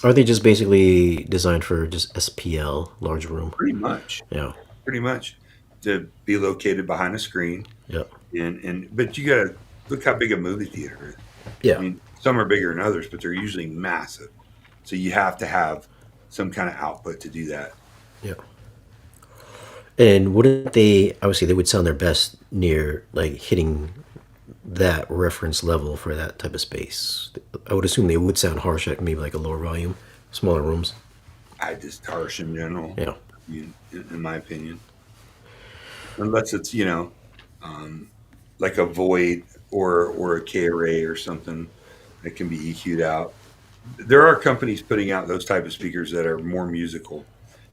Are they just basically designed for just SPL, large room? Pretty much, Yeah. pretty much, to be located behind a screen. Yeah. And but you got to look how big a movie theater is. Yeah. I mean, some are bigger than others, but they're usually massive. So you have to have some kind of output to do that. Yeah. And wouldn't they, obviously, they would sound their best near, like, hitting that reference level for that type of space. I would assume they would sound harsh at maybe like a lower volume, smaller rooms. I just harsh in general, Yeah. in my opinion. Unless it's, like a void or a K array or something that can be EQ'd out. There are companies putting out those type of speakers that are more musical.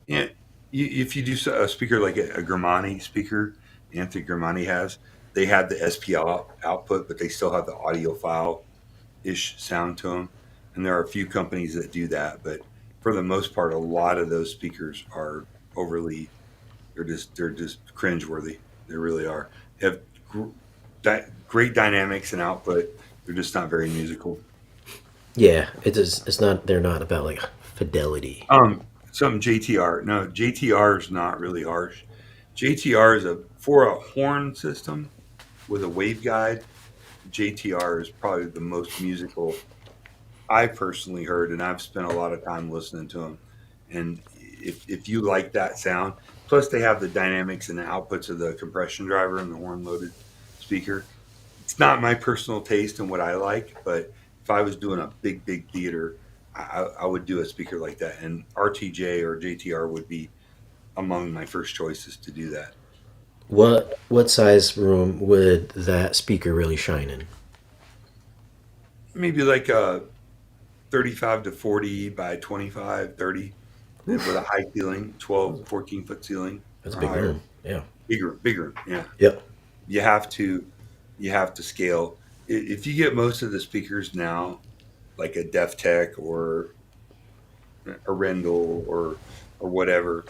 Yeah, if you do a speaker like a Grimani speaker, Anthony Grimani has, they have the SPL output, but they still have the audiophile-ish sound to them. And there are a few companies that do that, but for the most part, a lot of those speakers are overly, they're just cringeworthy. They really are. They have great dynamics and output. They're just not very musical. Yeah, it's not, they're not about like fidelity. Some JTR. No, JTR is not really harsh. JTR is for a horn system with a waveguide. JTR is probably the most musical I personally heard, and I've spent a lot of time listening to them. And if you like that sound, plus they have the dynamics and the outputs of the compression driver and the horn loaded speaker. It's not my personal taste and what I like, but if I was doing a big theater, I would do a speaker like that, and RTJ or JTR would be among my first choices to do that. What size room would that speaker really shine in? Maybe like a 35 to 40 by 25, 30 with a high ceiling, 12, 14 foot ceiling. That's a big room. Yeah. Bigger. Yeah. Yep. You have to scale. If you get most of the speakers now, like a Def Tech or a Rendell or whatever,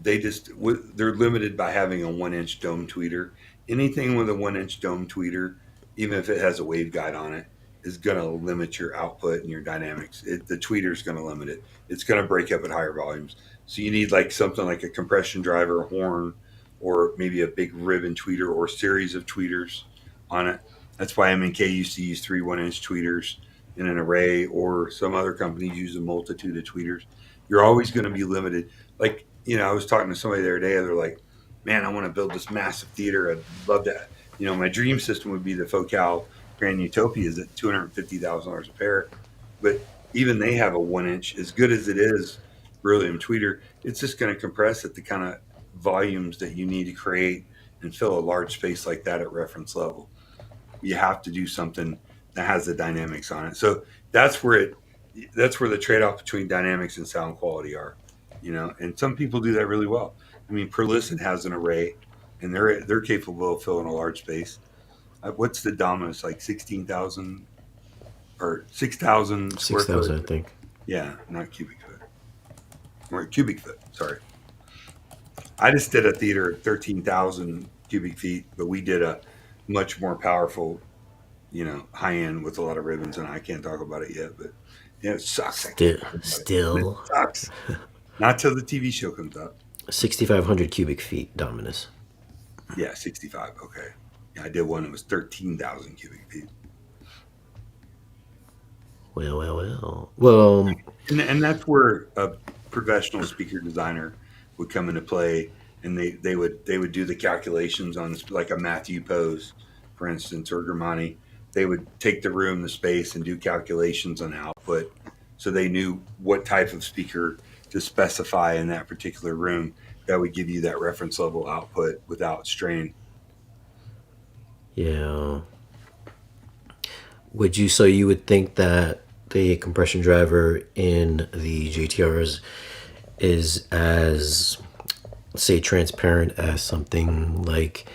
they're limited by having a 1-inch dome tweeter. Anything with a 1-inch dome tweeter, even if it has a waveguide on it, is going to limit your output and your dynamics. The tweeter is going to limit it. It's going to break up at higher volumes. So you need like something like a compression driver, a horn, or maybe a big ribbon tweeter or a series of tweeters on it. That's why M&K used to use 3 1-inch tweeters in an array, or some other companies use a multitude of tweeters. You're always going to be limited. Like, I was talking to somebody the other day. They're like, man, I want to build this massive theater. I'd love that. My dream system would be the Focal Grand Utopias at $250,000 a pair. But even they have a 1-inch, as good as it is, beryllium tweeter, it's just going to compress at the kind of volumes that you need to create and fill a large space like that at reference level. You have to do something that has the dynamics on it. So that's where the trade-off between dynamics and sound quality are, and some people do that really well. I mean, Perlisten has an array, and they're capable of filling a large space. What's the Dominus, like 16,000 or 6,000 square 6,000, foot? I think. Yeah, not cubic foot. Or cubic foot, sorry. I just did a theater at 13,000 cubic feet, but we did a much more powerful, high end with a lot of ribbons, and I can't talk about it yet, but it sucks. Still. It sucks. Not till the TV show comes out. 6,500 cubic feet, Dominus. Yeah, 65. Okay. Yeah, I did one that was 13,000 cubic feet. Well. And that's where a professional speaker designer would come into play, and they would do the calculations on this, like a Matthew Pose, for instance, or Grimani. They would take the room, the space, and do calculations on output, so they knew what type of speaker to specify in that particular room that would give you that reference level output without strain. Yeah. So you would think that the compression driver in the JTRs is as, say, transparent as something like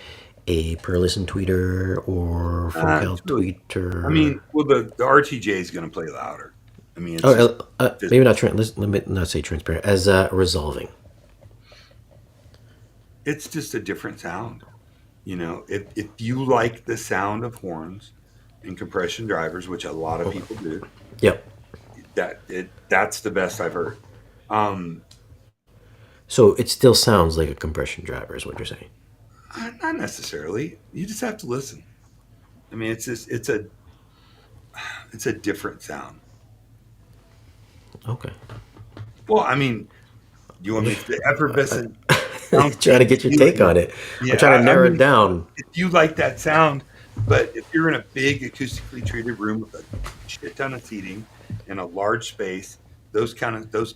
a per listen tweeter or full cal It's really, I tweeter? mean, well, the RTJ is going to play louder. I mean, it's just, Oh, maybe not. Let me not say transparent as resolving. it's just a different sound. You know, if you like the sound of horns and compression drivers, which a lot of people do, Yep. that's the best I've heard. Um, So it still sounds like a compression driver, is what you're saying. Not necessarily. You just have to listen. I mean, it's a different sound. Okay. Well, I mean, you want me to effervescent sound? Trying to get your take on it. I'm Yeah, trying to I narrow it mean, down. if you like that sound, but if you're in a big acoustically treated room with a shit ton of seating in a large space, those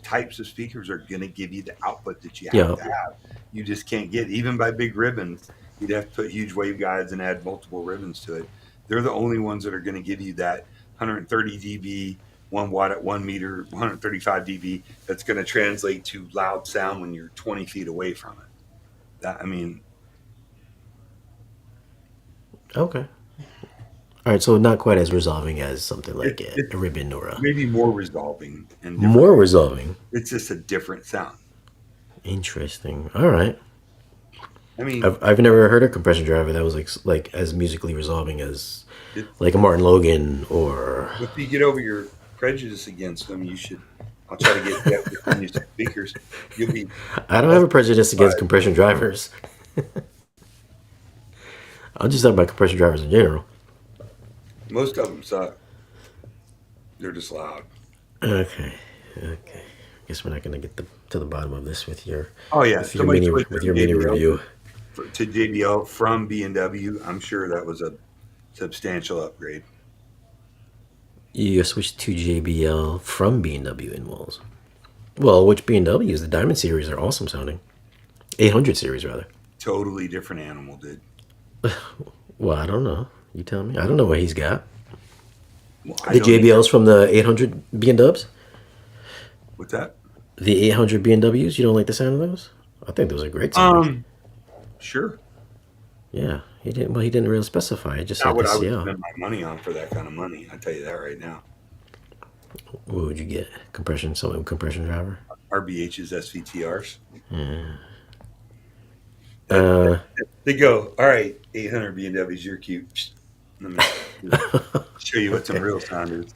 types of speakers are going to give you the output that you have Yeah. to have. You just can't get even by big ribbons. You'd have to put huge waveguides and add multiple ribbons to it. They're the only ones that are going to give you that 130 dB, 1 watt at 1 meter, 135 dB. That's going to translate to loud sound when you're 20 feet away from it. That I mean, Okay. All right. So not quite as resolving as something like it's a ribbon or a maybe more resolving and different. more resolving. It's just a different sound. Interesting. All right. I mean, I've never heard a compression driver that was like as musically resolving as it, like a Martin Logan or if you get over your prejudice against them, you should. I'll try to get that with new speakers. You'll be I don't have a prejudice against compression drivers. I'll just talk about compression drivers in general. most of them suck. They're just loud. Okay. Okay. Guess we're not gonna get to the bottom of this Oh yeah, somebody switched with from your mini JBL review. to JBL from B&W. I'm sure that was a substantial upgrade. You switched to JBL from B&W in Walls. Well, which B&Ws? The Diamond series are awesome sounding. 800 series rather. Totally different animal, dude. Well, I don't know. You tell me. I don't know what he's got. Well, The don't either. JBLs from the 800 B&Ws? What's that? The 800 B&Ws? You don't like the sound of those? I think those are great sounding. Sure. Yeah, he didn't. Well, he didn't really specify. It just Not said what the I would CL. spend my money on for that kind of money. I tell you that right now. What would you get? Some compression driver. RBH's SVTRs. Uh, They go, all right, 800 B&Ws, you're cute. Let me show you what some real sound is.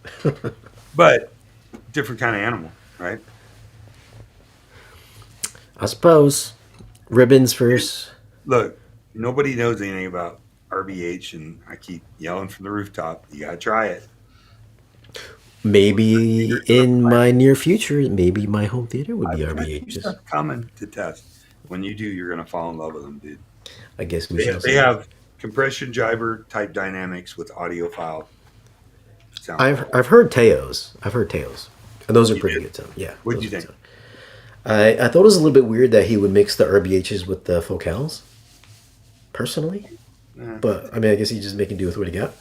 But different kind of animal, right? I suppose ribbons first. Look, nobody knows anything about RBH, and I keep yelling from the rooftop, you got to try it. Maybe in my near future, maybe my home theater would be I've got some RBHs. stuff coming to test. When you do, you're going to fall in love with them, dude. I guess we They shall have, see. they have compression driver type dynamics with audiophile sound. I've heard Teos. And those are You pretty did? good sound. Yeah. What'd those you are think? good sound. I thought it was a little bit weird that he would mix the RBHs with the focals. Personally, but I mean, I guess he's just making do with what he got.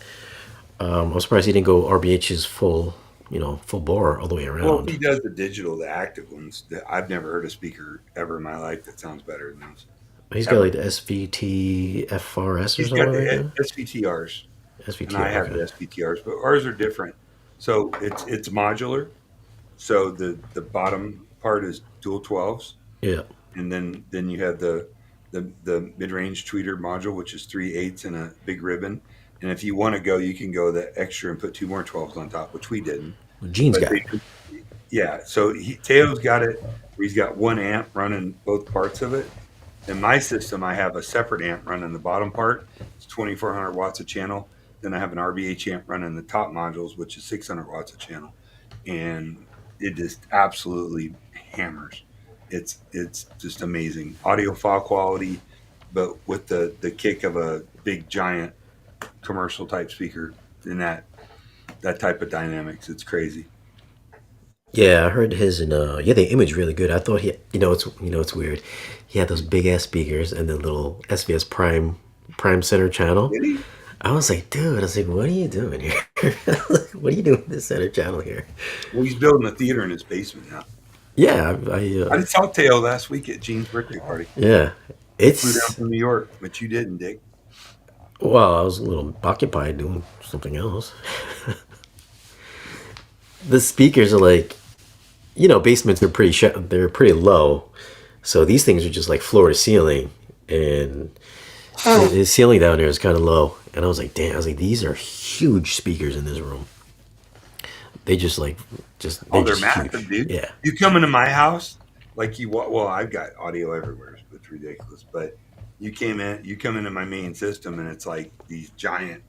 I'm surprised he didn't go RBH's full bore all the way Well, around. he does the digital, the active ones. I've never heard a speaker ever in my life that sounds better than those. He's got like the SVT FRS or He's got something like the that. SVTRs, and SVT. I have the Okay. SVTRs, but ours are different. So it's modular. So the bottom part is dual 12s, Yeah. and then you have the mid range tweeter module, which is 3/8 and a big ribbon. And if you want to go, you can go the extra and put 2 more 12s on top, which we didn't. Well, Gene's But got it. yeah, so Teo's got it where he's got 1 amp running both parts of it. In my system, I have a separate amp running the bottom part. It's 2,400 watts a channel. Then I have an RBH amp running the top modules, which is 600 watts a channel. And it just absolutely hammers. It's just amazing. Audio file quality, but with the kick of a big giant commercial type speaker in that type of dynamics. It's crazy. Yeah, I heard his and yeah, they image really good. I thought it's weird. He had those big ass speakers and the little SVS Prime Center channel. Did he? I was like, dude, what are you doing here? What are you doing with this center channel here? Well, he's building a theater in his basement now. Yeah, I just saw Teo last week at Gene's birthday party. yeah, Flew down it's from New York, but you didn't, Dick. Well, I was a little occupied doing something else. The speakers are like, basements are they're pretty low, so these things are just like floor to ceiling, and the ceiling down there is kind of low. And I was like, damn! I was like, these are huge speakers in this room. They just like Oh, they're they're just massive, huge. dude. Yeah, You come into my house, like well, I've got audio everywhere. So it's ridiculous. But you come into my main system, and it's like these giant.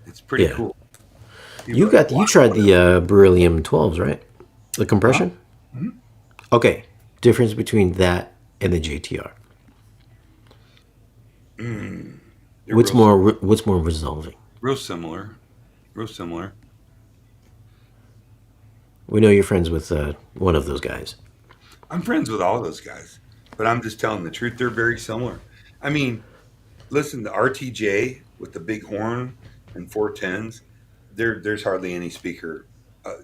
It's pretty yeah. cool. People are like, You wow. tried the Beryllium 12s, right? The compression. Mhm. Okay, difference between that and the JTR. They're real, What's more resolving? real similar, real similar. We know you're friends with one of those guys. I'm friends with all those guys, but I'm just telling the truth. They're very similar. I mean, listen, the RTJ with the big horn and 410s, there's hardly any speaker. Uh,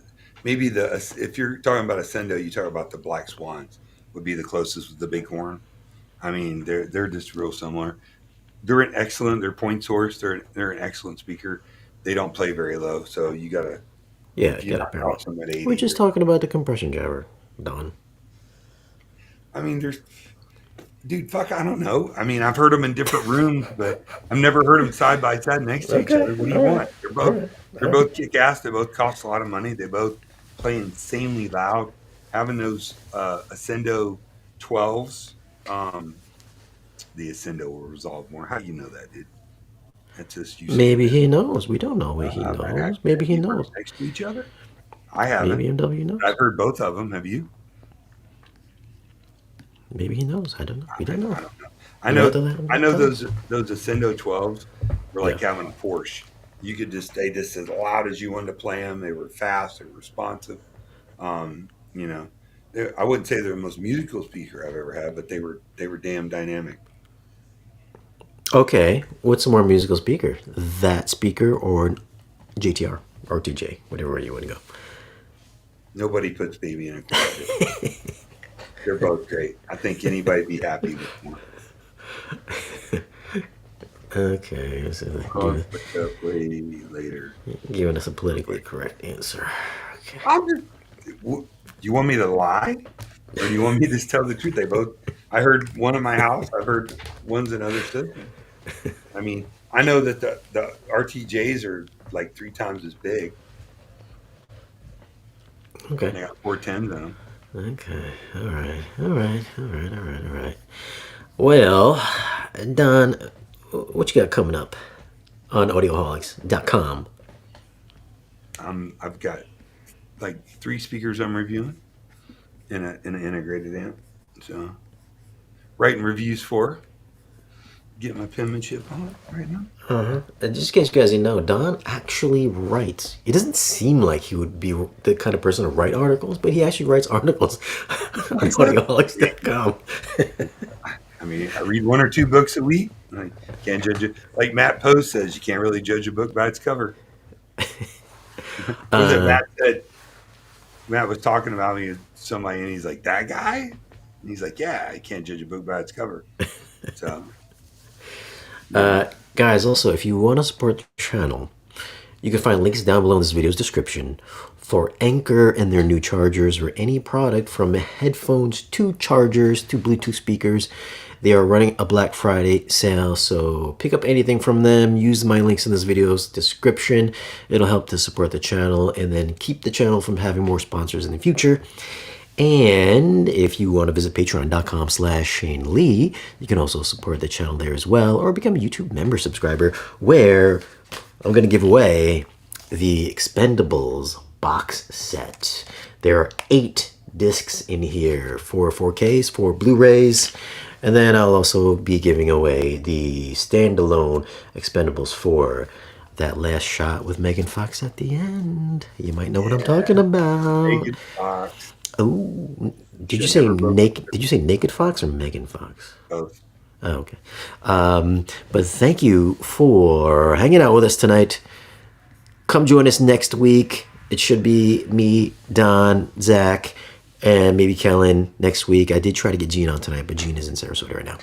maybe if you're talking about Ascendo, you talk about the Black Swans would be the closest with the big horn. I mean, they're just real similar. They're an excellent. They're point source. They're an excellent speaker. They don't play very low, so you gotta Yeah, if you get knock up off early. some at We're 80. just talking about the compression jabber, Don. I mean, dude, fuck, I don't know. I mean, I've heard them in different rooms, but I've never heard them side by side next to each Okay, other. What do you all want? right, They're all both right, they're all right. both kick ass. They both cost a lot of money. They both play insanely loud. Having those Ascendo 12s, the Ascendo will resolve more. How do you know that, dude? That's just you saying Maybe that. he knows. We don't know what he knows. Maybe Have he you heard them knows. next to each other? I Maybe haven't. MW knows. I've heard both of them. Have you? Maybe he knows. I don't know. We don't know. I don't know. I You have know. to let him I know tell us. those Ascendo 12s were like Yeah. having a Porsche. They just as loud as you wanted to play them. They were fast. They were responsive. Um, you know, I wouldn't say they're the most musical speaker I've ever had, but they were damn dynamic. Okay, what's a more musical speaker? That speaker or JTR or TJ, whatever way you want to go. Nobody puts baby in a corner. They're both great. I think anybody'd be happy with one. Okay, so I'll put that way later. giving us a politically correct answer. Okay. You want me to lie, or do you want me to just tell the truth? I heard one in my house. I've heard one's in other systems. I mean, I know that the RTJs are like 3 times as big. Okay. They got 410s in them. Okay. All right. All right. All right. All right. All right. Well, Don, what you got coming up on audioholics.com? I've got like 3 speakers I'm reviewing in an integrated amp. So writing reviews for. Get my penmanship on it right now. Just in case you guys didn't know, Don actually writes. He doesn't seem like he would be the kind of person to write articles, but he actually writes articles on audioholics.com. I mean, I read 1 or 2 books a week. I can't judge it. Like Matt Post says, you can't really judge a book by its cover. What was it Matt said? Matt was talking about me with somebody, and he's like, "That guy?" And he's like, "Yeah, I can't judge a book by its cover." So, Guys, also, if you want to support the channel, you can find links down below in this video's description for Anker and their new chargers, or any product from headphones to chargers to Bluetooth speakers. They are running a Black Friday sale, so pick up anything from them. Use my links in this video's description. It'll help to support the channel and then keep the channel from having more sponsors in the future. And if you want to visit patreon.com/Shane Lee, you can also support the channel there as well, or become a YouTube member subscriber, where I'm going to give away the Expendables box set. There are 8 discs in here, 4 4Ks, 4 Blu-rays, and then I'll also be giving away the standalone Expendables 4. That last shot with Megan Fox at the end. You might know what I'm talking about. Naked Fox. Oh, did you Should say never broke naked? Did you say Naked Fox or Megan Fox? Both. Oh, okay. But thank you for hanging out with us tonight. Come join us next week. It should be me, Don, Zach, and maybe Kellen next week. I did try to get Gene on tonight, but Gene is in Sarasota right now.